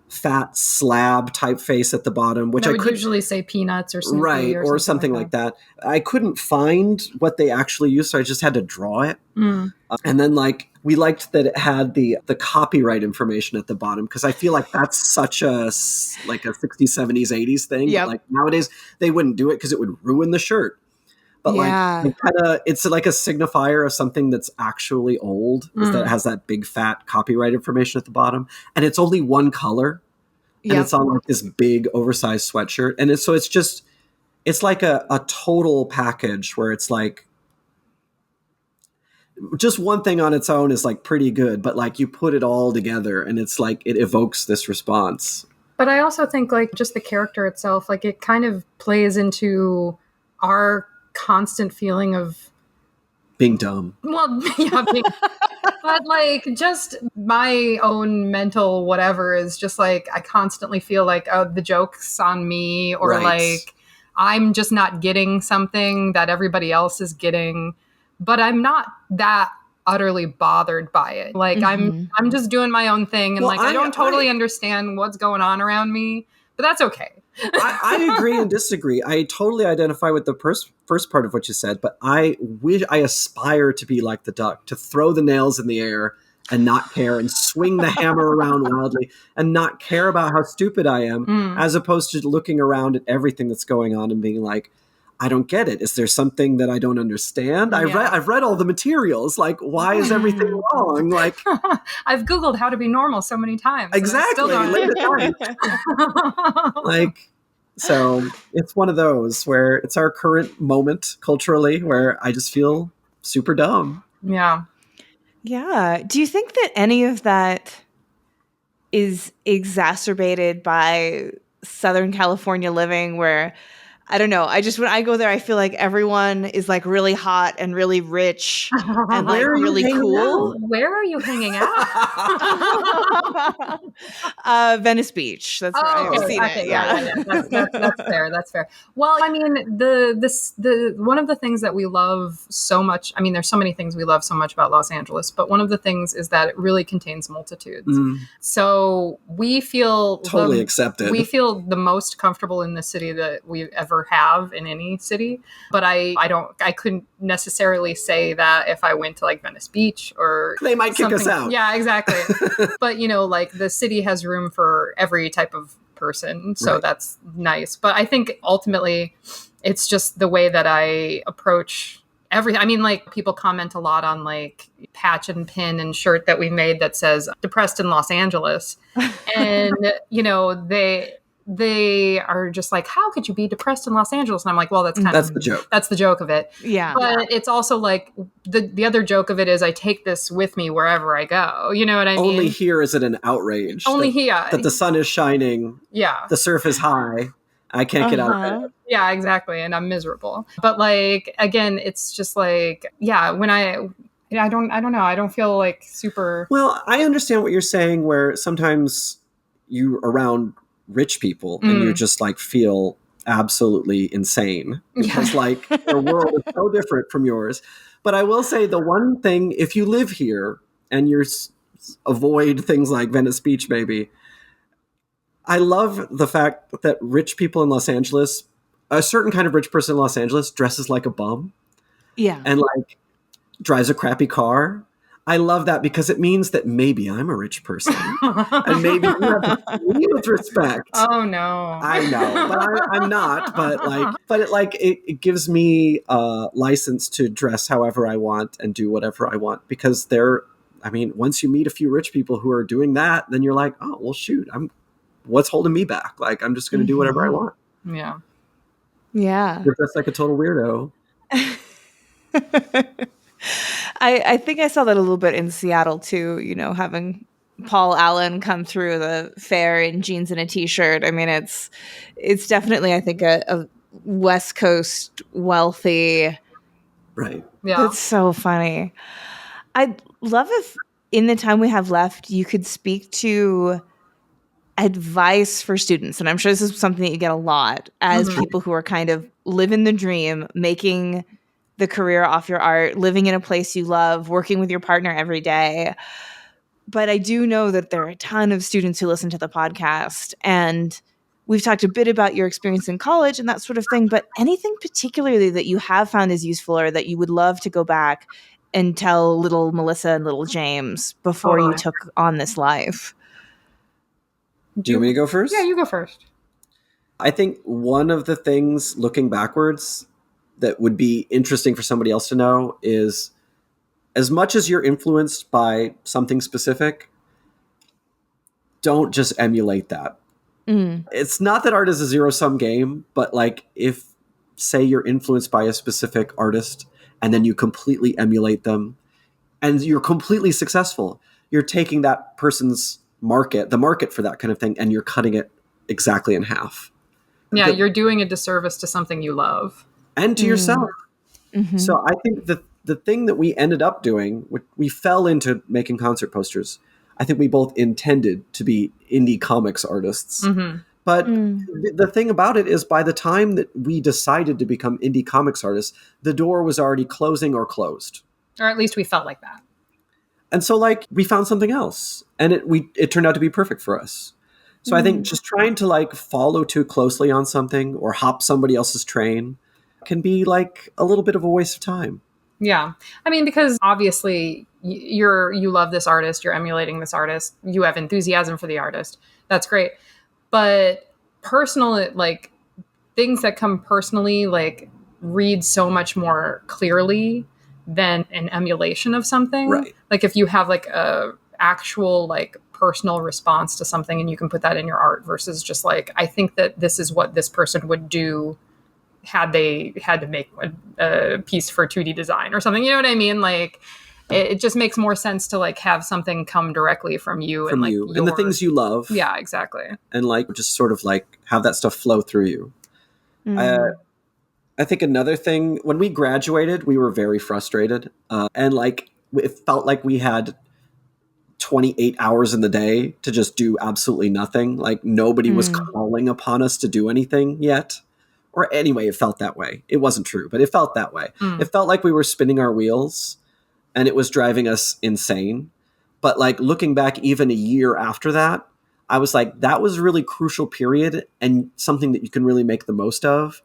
fat slab typeface at the bottom, which I would usually say Peanuts or Snoopy, right, or something like that. I couldn't find what they actually used, so I just had to draw it. And then we liked that it had the copyright information at the bottom, because I feel that's such a a 60s, 70s, 80s thing. Yep. Nowadays they wouldn't do it because it would ruin the shirt. But it's like a signifier of something that's actually old, is that it has that big fat copyright information at the bottom, and it's only one color, and it's on this big oversized sweatshirt, and it's like a total package where it's just one thing on its own is pretty good, but you put it all together and it's it evokes this response. But I also think just the character itself, it kind of plays into our constant feeling of being dumb. Well, yeah, but just my own mental whatever is just I constantly feel the joke's on me, or I'm just not getting something that everybody else is getting, but I'm not that utterly bothered by it. I'm just doing my own thing, and I don't totally understand what's going on around me, but that's okay. I agree and disagree. I totally identify with the first part of what you said, but I aspire to be like the duck, to throw the nails in the air and not care, and swing the hammer around wildly and not care about how stupid I am, as opposed to looking around at everything that's going on and being I don't get it. Is there something that I don't understand? I've read all the materials. Why is everything wrong? I've Googled how to be normal so many times. Exactly. So it's one of those where it's our current moment culturally where I just feel super dumb. Yeah. Yeah. Do you think that any of that is exacerbated by Southern California living, where, I don't know, when I go there, I feel like everyone is really hot and really rich and really cool. Where are you hanging out? Venice Beach. That's where I've seen it. Yeah. That's fair. That's fair. Well, I mean, the one of the things that we love so much, I mean, there's so many things we love so much about Los Angeles, but one of the things is that it really contains multitudes. So we feel totally accepted. We feel the most comfortable in the city that we've ever have in any city, but I couldn't necessarily say that if I went to Venice Beach, or they might kick us out. Yeah, exactly. But the city has room for every type of person, so that's nice. But I think ultimately it's just the way that I approach everything. I mean, people comment a lot on patch and pin and shirt that we made that says "Depressed in Los Angeles," and they are just how could you be depressed in Los Angeles? And I'm well, that's the joke. That's the joke of it. Yeah. But it's also the other joke of it is I take this with me wherever I go. You know what I mean? Only here is it an outrage. Only here. That the sun is shining. Yeah. The surf is high. I can't get out of it. Yeah, exactly. And I'm miserable. But again, it's just yeah, when I don't know. I don't feel super. Well, I understand what you're saying, where sometimes you around rich people and you just feel absolutely insane because their world is so different from yours. But I will say the one thing, if you live here and you avoid things like Venice Beach, maybe, I love the fact that rich people in Los Angeles a certain kind of rich person in Los Angeles dresses like a bum Yeah. and like drives a crappy car. I love that because it means that maybe I'm a rich person and maybe you have to treat me with respect. Oh no. I know, but I'm not. It gives me license to dress however I want and do whatever I want because once you meet a few rich people who are doing that, then you're like, oh well, shoot, what's holding me back? Like I'm just going to do whatever I want. Yeah. Yeah. You're just like a total weirdo. I think I saw that a little bit in Seattle too, having Paul Allen come through the fair in jeans and a t-shirt. I mean, it's definitely, I think, a West Coast wealthy. Right. Yeah. That's so funny. I'd love if in the time we have left, you could speak to advice for students. And I'm sure this is something that you get a lot as people who are kind of living the dream, making the career off your art, living in a place you love, working with your partner every day. But I do know that there are a ton of students who listen to the podcast, and we've talked a bit about your experience in college and that sort of thing, but anything particularly that you have found is useful or that you would love to go back and tell little Melissa and little James before you took on this life? Do you want me to go first? Yeah, you go first. I think one of the things looking backwards that would be interesting for somebody else to know is as much as you're influenced by something specific, don't just emulate that. It's not that art is a zero-sum game, but like if, say, you're influenced by a specific artist and then you completely emulate them and you're completely successful, you're taking that person's the market for that kind of thing, and you're cutting it exactly in half. Yeah, you're doing a disservice to something you love. And to yourself. So I think the thing that we ended up doing, we fell into making concert posters. I think we both intended to be indie comics artists. But the thing about it is by the time that we decided to become indie comics artists, the door was already closing or closed. Or at least we felt like that. And so like we found something else and it turned out to be perfect for us. So I think just trying to like follow too closely on something or hop somebody else's train can be like a little bit of a waste of time. Yeah. I mean, because obviously you love this artist, you're emulating this artist, you have enthusiasm for the artist. That's great. But personal, like things that come personally, like read so much more clearly than an emulation of something. Right. Like if you have like a actual like personal response to something and you can put that in your art versus just like, I think that this is what this person would do had they had to make a piece for 2D design or something. You know what I mean? Like it just makes more sense to like have something come directly from you and like and the things you love. Yeah, exactly. And like just sort of like have that stuff flow through you. I think another thing, when we graduated, we were very frustrated. And like it felt like we had 28 hours in the day to just do absolutely nothing. Like nobody was calling upon us to do anything yet. Or anyway, it felt that way. It wasn't true, but it felt that way. It felt like we were spinning our wheels and it was driving us insane. But like looking back even a year after that, I was like, that was a really crucial period and something that you can really make the most of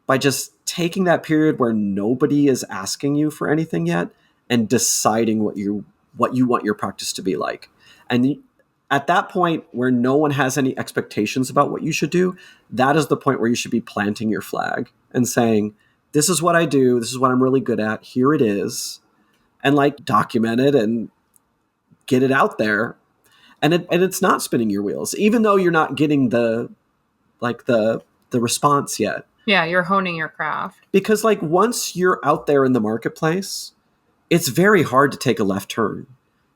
by just taking that period where nobody is asking you for anything yet and deciding what you want your practice to be like. And at that point where no one has any expectations about what you should do, that is the point where you should be planting your flag and saying, this is what I do. This is what I'm really good at. Here it is. And like document it and get it out there. And it's not spinning your wheels, even though you're not getting the response yet. Yeah, you're honing your craft. Because like once you're out there in the marketplace, it's very hard to take a left turn.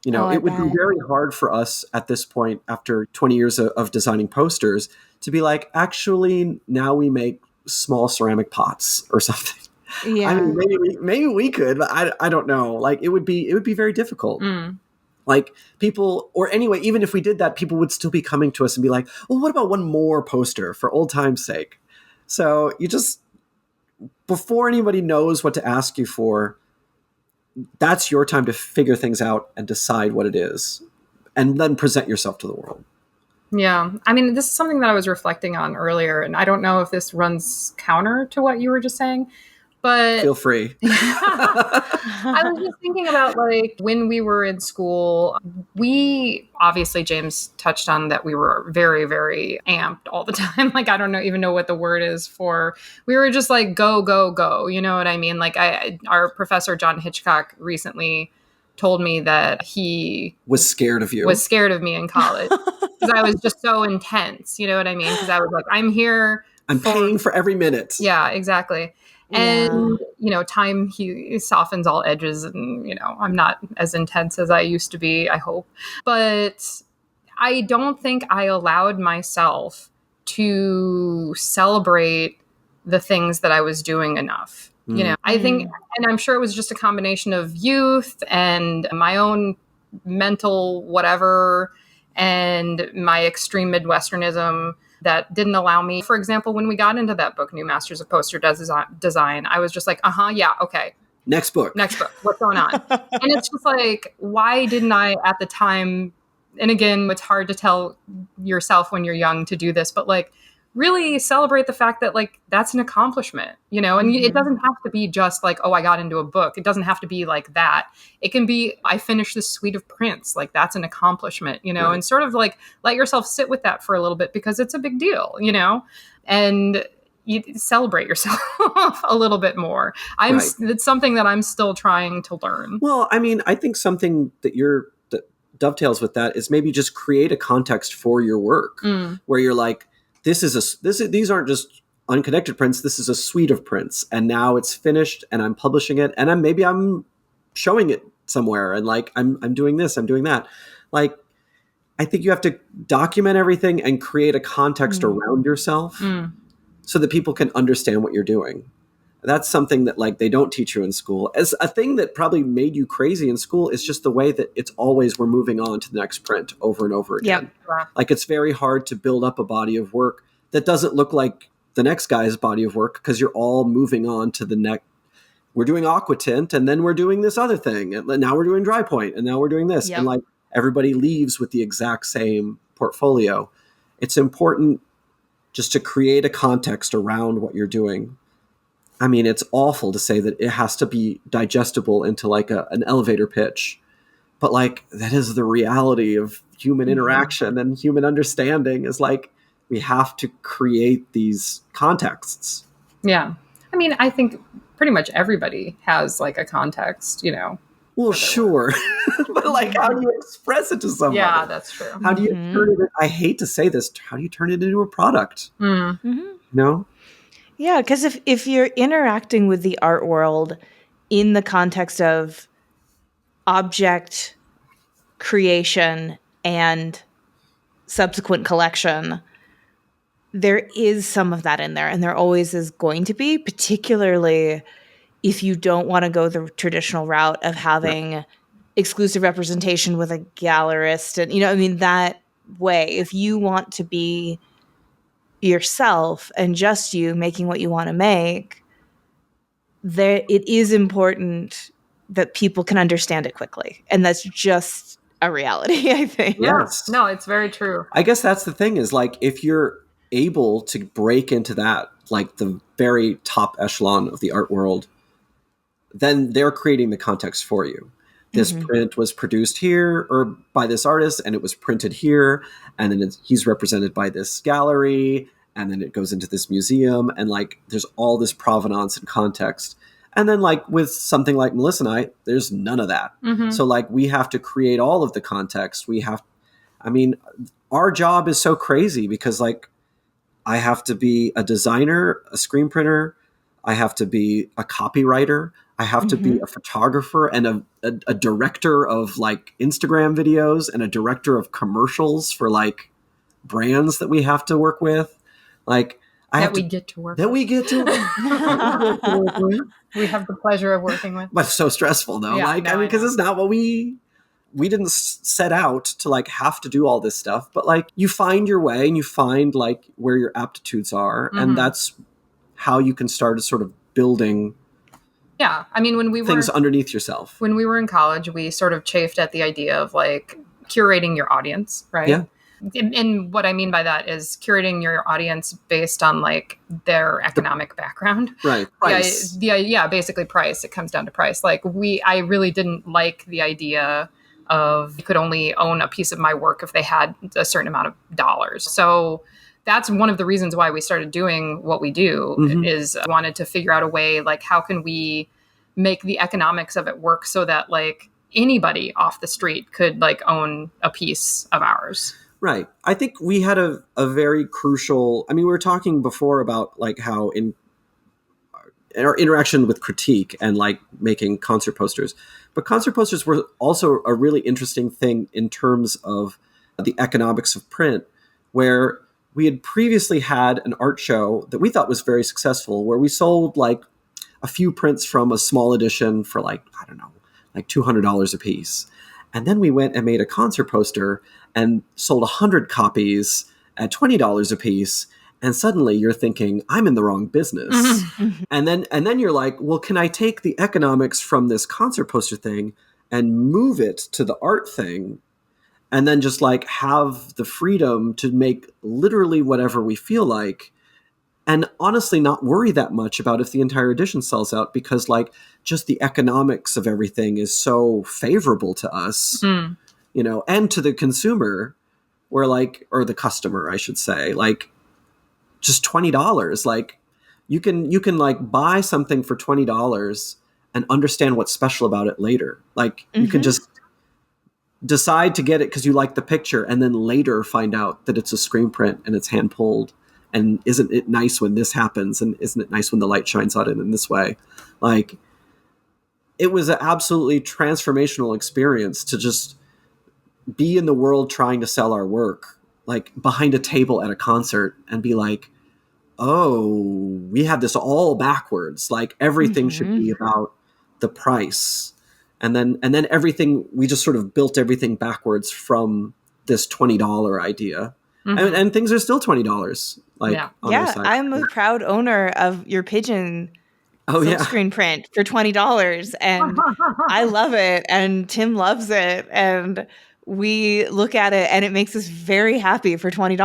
You know, it would be very hard for us at this point, after 20 years of designing posters, to be like, actually, now we make small ceramic pots or something. Yeah. I mean, maybe we could, but I don't know. Like it would be very difficult. Like people, or anyway, even if we did that, people would still be coming to us and be like, well, what about one more poster for old time's sake? So you just, before anybody knows what to ask you for, that's your time to figure things out and decide what it is and then present yourself to the world. Yeah. I mean, this is something that I was reflecting on earlier, and I don't know if this runs counter to what you were just saying, but Feel free. I was just thinking about like when we were in school, we obviously, James touched on that we were very, very amped all the time. Like, I don't know, even know what the word is for, we were just like, go, go, go. You know what I mean? Like our professor, John Hitchcock, recently told me that he Was scared of you. was scared of me in college because I was just so intense. You know what I mean? Because I was like, I'm here. I'm paying for every minute. Yeah, exactly. And, time he softens all edges and, I'm not as intense as I used to be, I hope. But I don't think I allowed myself to celebrate the things that I was doing enough. I think, and I'm sure it was just a combination of youth and my own mental whatever and my extreme Midwesternism that didn't allow me. For example, when we got into that book, New Masters of Poster Design, I was just like, yeah, okay. Next book. What's going on? And it's just like, why didn't I at the time? And again, it's hard to tell yourself when you're young to do this, but like really celebrate the fact that like that's an accomplishment, and it doesn't have to be just like, oh, I got into a book. It doesn't have to be like that. It can be, I finished this suite of prints. Like that's an accomplishment, right. And sort of like let yourself sit with that for a little bit because it's a big deal, and you celebrate yourself a little bit more. It's something that I'm still trying to learn. Well, I mean, I think something that dovetails with that is maybe just create a context for your work where you're like, these aren't just unconnected prints. This is a suite of prints, and now it's finished, and I'm publishing it, and I'm showing it somewhere, and like I'm doing this, I'm doing that. Like, I think you have to document everything and create a context around yourself so that people can understand what you're doing. That's something that like they don't teach you in school. As a thing that probably made you crazy in school is just the way that it's always we're moving on to the next print over and over again. Yep. Like it's very hard to build up a body of work that doesn't look like the next guy's body of work because you're all moving on to the next. We're doing aqua tint and then we're doing this other thing. And now we're doing dry point and now we're doing this. Yep. And like everybody leaves with the exact same portfolio. It's important just to create a context around what you're doing. I mean, it's awful to say that it has to be digestible into like an elevator pitch, but like that is the reality of human interaction and human understanding is like we have to create these contexts. Yeah. I mean, I think pretty much everybody has like a context, Well, sure. But like, how do you express it to somebody? Yeah, that's true. How do you turn it? I hate to say this. How do you turn it into a product? No? Yeah, because if you're interacting with the art world in the context of object creation and subsequent collection, there is some of that in there, and there always is going to be, particularly if you don't want to go the traditional route of having exclusive representation with a gallerist and, that way. If you want to be yourself and just you making what you want to make, it is important that people can understand it quickly, and that's just a reality, I think. Yes. No, it's very true. I guess that's the thing is like if you're able to break into that, like the very top echelon of the art world, then they're creating the context for you. This print was produced here or by this artist, and it was printed here, and then he's represented by this gallery, and then it goes into this museum, and like there's all this provenance and context. And then like with something like Melissa and I, there's none of that. So like we have to create all of the context. Our job is so crazy because like I have to be a designer, a screen printer, I have to be a copywriter, I have to be a photographer and a director of like Instagram videos and a director of commercials for like brands that we have to work with. Like we get to work we have the pleasure of working with. But it's so stressful though. Yeah, because it's not what we didn't set out to like have to do all this stuff, but like you find your way and you find like where your aptitudes are. And that's how you can start sort of building when we things underneath yourself. When we were in college, we sort of chafed at the idea of like curating your audience, right? Yeah. And what I mean by that is curating your audience based on like their economic background. Right. Price. Yeah, basically price. It comes down to price. Like I really didn't like the idea of you could only own a piece of my work if they had a certain amount of dollars. So that's one of the reasons why we started doing what we do is wanted to figure out a way, like, how can we make the economics of it work so that like anybody off the street could like own a piece of ours. Right. I think we had a very crucial, I mean, we were talking before about like how in our interaction with critique and like making concert posters, but concert posters were also a really interesting thing in terms of the economics of print, where we had previously had an art show that we thought was very successful, where we sold like a few prints from a small edition for like, I don't know, like $200 a piece. And then we went and made a concert poster and sold 100 copies at $20 a piece. And suddenly you're thinking, I'm in the wrong business. And then you're like, well, can I take the economics from this concert poster thing and move it to the art thing? And then just like have the freedom to make literally whatever we feel like. And honestly, not worry that much about if the entire edition sells out, because like just the economics of everything is so favorable to us, you know, and to the consumer, where like, or the customer, I should say, like just $20. Like you can like buy something for $20 and understand what's special about it later. Like you can just decide to get it because you like the picture, and then later find out that it's a screen print and it's hand pulled. And isn't it nice when this happens? And isn't it nice when the light shines on it in this way? Like, it was an absolutely transformational experience to just be in the world trying to sell our work, like behind a table at a concert, and be like, oh, we have this all backwards. Like everything should be about the price. And then everything, we just sort of built everything backwards from this $20 idea. And things are still $20. Like on their side. I'm a proud owner of your pigeon screen print for $20, and I love it, and Tim loves it, and we look at it, and it makes us very happy for $20.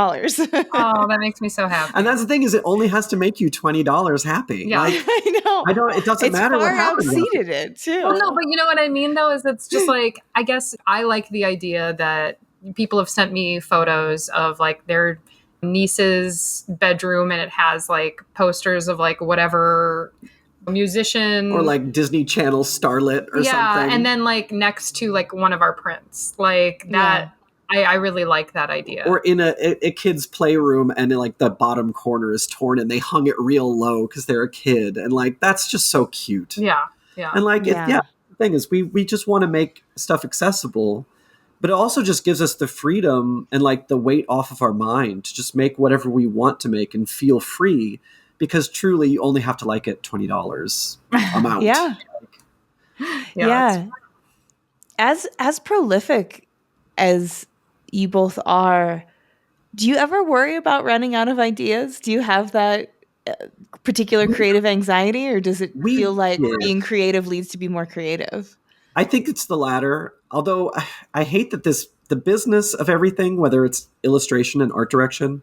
Oh, that makes me so happy. And that's the thing, is it only has to make you $20 happy. Yeah, like, I know. It doesn't matter what happens. It's far outseated it too. Well, no, but you know what I mean, though, is it's just like, I guess I like the idea that people have sent me photos of like their niece's bedroom, and it has like posters of like whatever musician or like Disney Channel starlet or something. And then like next to like one of our prints, like that. I really like that idea. Or in a kid's playroom, and like the bottom corner is torn and they hung it real low because they're a kid, and like that's just so cute. And like the thing is, we just want to make stuff accessible, but it also just gives us the freedom and like the weight off of our mind to just make whatever we want to make and feel free, because truly you only have to like it $20 amount. As prolific as you both are, do you ever worry about running out of ideas? Do you have that particular creative anxiety, or does it feel like being creative leads to be more creative? I think it's the latter. Although I hate that the business of everything, whether it's illustration and art direction,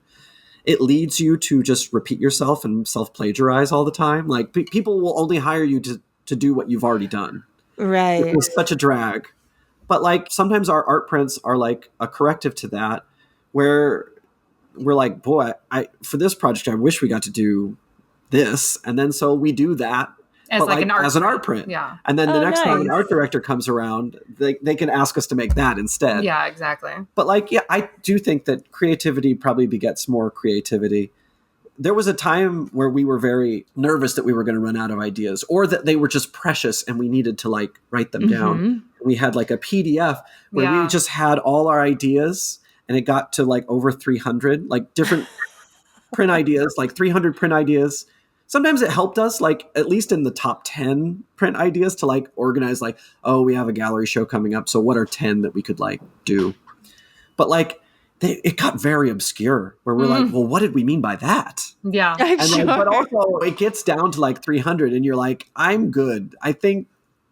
it leads you to just repeat yourself and self-plagiarize all the time. Like people will only hire you to do what you've already done. Right. It's such a drag. But like sometimes our art prints are like a corrective to that, where we're like, boy, for this project, I wish we got to do this. And then so we do that. As like an art print. Yeah. And then the next time an art director comes around, they can ask us to make that instead. Yeah, exactly. But like, I do think that creativity probably begets more creativity. There was a time where we were very nervous that we were going to run out of ideas, or that they were just precious and we needed to like write them down. We had like a PDF where we just had all our ideas, and it got to like over 300, like different print ideas, like 300 print ideas. Sometimes it helped us, like at least in the top 10 print ideas, to like organize like, oh, we have a gallery show coming up, so what are 10 that we could like do? But like it got very obscure, where we're like, well, what did we mean by that? Yeah. And then, but also it gets down to like 300, and you're like, I'm good. I think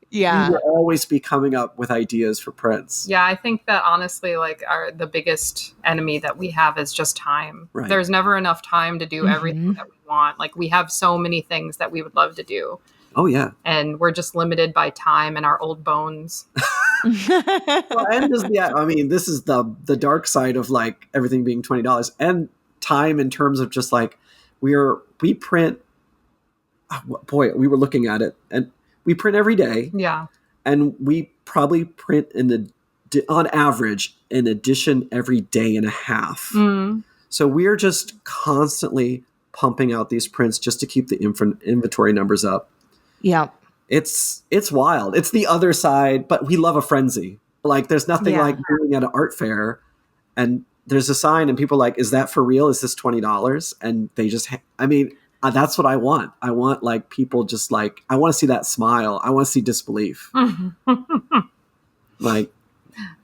Yeah. We will always be coming up with ideas for prints. Yeah, I think that honestly, like the biggest enemy that we have is just time. Right. There's never enough time to do everything that we want. Like we have so many things that we would love to do. Oh yeah. And we're just limited by time and our old bones. Well, and just, yeah, I mean, this is the dark side of like everything being $20 and time in terms of just like we print. Boy, we were looking at it, and we print every day. Yeah. And we probably print on average an edition every day and a half. Mm. So we're just constantly pumping out these prints just to keep the inventory numbers up. Yeah. It's wild. It's the other side, but we love a frenzy. Like there's nothing like being at an art fair and there's a sign and people are like, is that for real? Is this $20? And they just, that's what I want. I want like people just like, I want to see that smile. I want to see disbelief. Like,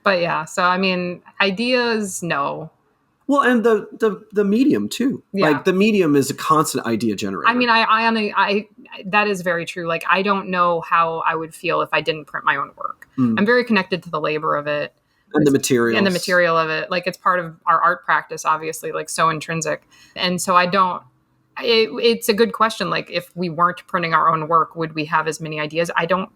but yeah, so I mean, ideas, no. Well, and the medium too. Yeah. Like the medium is a constant idea generator. I mean, I that is very true. Like I don't know how I would feel if I didn't print my own work. I'm very connected to the labor of it. And the materials. And the material of it. Like it's part of our art practice, obviously, like so intrinsic. And so it's a good question. Like if we weren't printing our own work, would we have as many ideas? I don't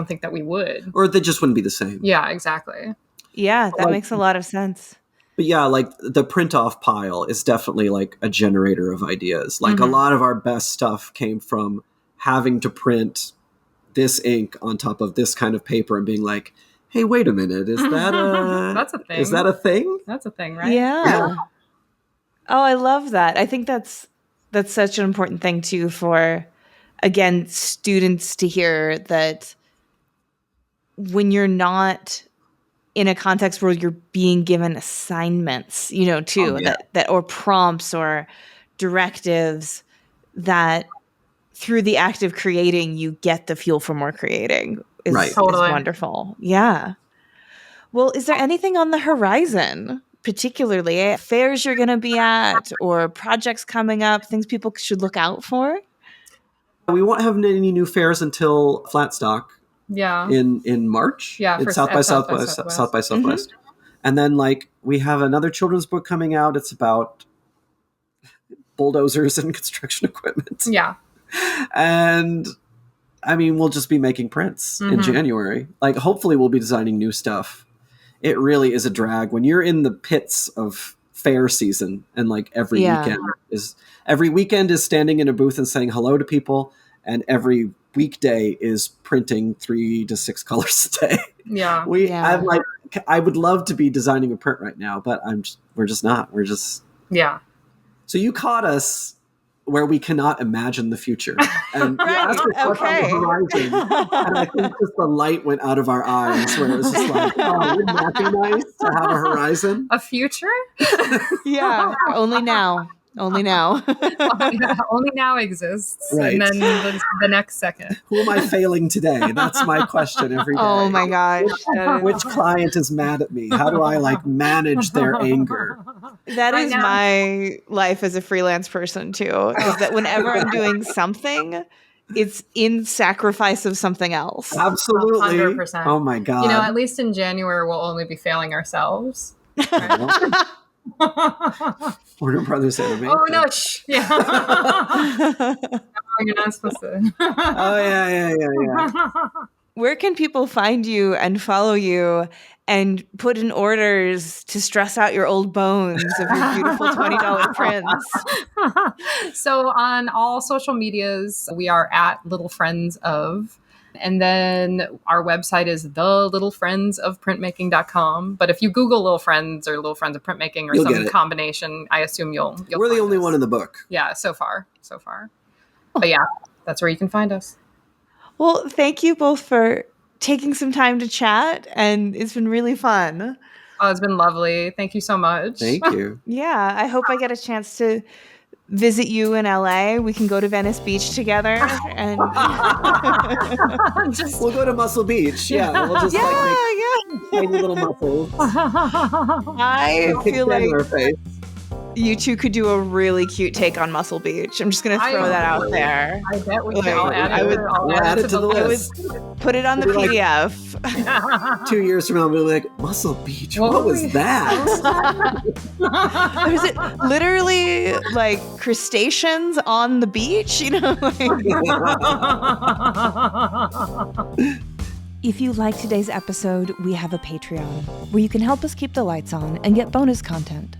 think that we would. Or they just wouldn't be the same. Yeah, exactly. Yeah, that makes a lot of sense. But yeah, like the print off pile is definitely like a generator of ideas. Like a lot of our best stuff came from having to print this ink on top of this kind of paper and being like, hey, wait a minute, is that That's a thing. Is that a thing? That's a thing, right? Yeah. Oh, I love that. I think that's such an important thing too for, again, students to hear that when you're not in a context where you're being given assignments, too, that or prompts or directives, that through the act of creating, you get the fuel for more creating is wonderful. Yeah. Well, is there anything on the horizon, particularly fairs you're going to be at or projects coming up, things people should look out for? We won't have any new fairs until Flatstock. Yeah. In March. Yeah. It's South by Southwest. And then like we have another children's book coming out. It's about bulldozers and construction equipment. Yeah. And I mean, we'll just be making prints in January. Like hopefully we'll be designing new stuff. It really is a drag when you're in the pits of fair season and like every weekend is standing in a booth and saying hello to people, and every weekday is printing 3 to 6 colors a day. Yeah. I would love to be designing a print right now, but we're just not. Yeah. So you caught us where we cannot imagine the future. And you asked us what's on the horizon. And I think just the light went out of our eyes where it was just like, oh, wouldn't that be nice to have a horizon? A future? Yeah. Only now. Only now. Only now exists. Right. And then the next second. Who am I failing today? That's my question every day. Oh my gosh. Which client is mad at me? How do I like manage their anger? That is my life as a freelance person too. Is that whenever I'm doing something, it's in sacrifice of something else. Absolutely. 100%. Oh my God. At least in January, we'll only be failing ourselves. Right? Warner Brothers Animation. Oh no! Yeah. You're not supposed to. Oh yeah. Where can people find you and follow you and put in orders to stress out your old bones of your beautiful $20 prints? So on all social medias, we are at Little Friends of. And then our website is thelittlefriendsofprintmaking.com. But if you Google Little Friends or Little Friends of Printmaking or some combination, I assume you'll We're the only one in the book. Yeah, so far. But yeah, that's where you can find us. Well, thank you both for taking some time to chat. And it's been really fun. Oh, it's been lovely. Thank you so much. Thank you. Yeah, I hope I get a chance to visit you in LA. We can go to Venice Beach together and we'll go to Muscle Beach. Yeah, we'll just make tiny little muscles. I feel like you two could do a really cute take on Muscle Beach. I'm just going to throw that out there. I bet we Like, can. I'll add it to the list. Put it on the PDF. 2 years from now, we'll be like, Muscle Beach, what was that? Is it literally like crustaceans on the beach? You know? If you like today's episode, we have a Patreon where you can help us keep the lights on and get bonus content.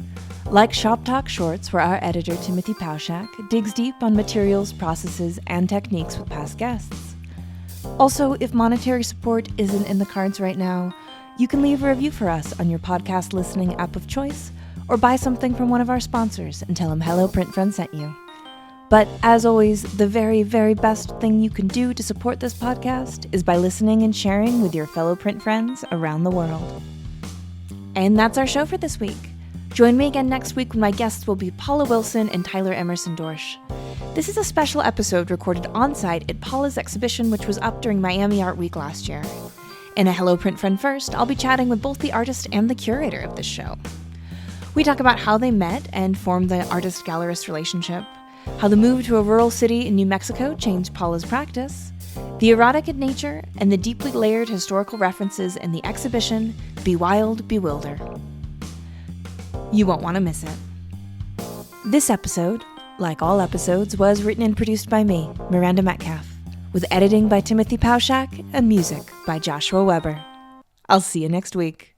Like Shop Talk Shorts, where our editor, Timothy Pauschak, digs deep on materials, processes, and techniques with past guests. Also, if monetary support isn't in the cards right now, you can leave a review for us on your podcast listening app of choice, or buy something from one of our sponsors and tell them Hello Print Friend sent you. But as always, the very, very best thing you can do to support this podcast is by listening and sharing with your fellow print friends around the world. And that's our show for this week. Join me again next week when my guests will be Paula Wilson and Tyler Emerson Dorsch. This is a special episode recorded on-site at Paula's exhibition, which was up during Miami Art Week last year. In a Hello Print Friend First, I'll be chatting with both the artist and the curator of this show. We talk about how they met and formed the artist-gallerist relationship, how the move to a rural city in New Mexico changed Paula's practice, the erotic in nature, and the deeply layered historical references in the exhibition Be Wild, Bewilder. You won't want to miss it. This episode, like all episodes, was written and produced by me, Miranda Metcalf, with editing by Timothy Pauschak and music by Joshua Weber. I'll see you next week.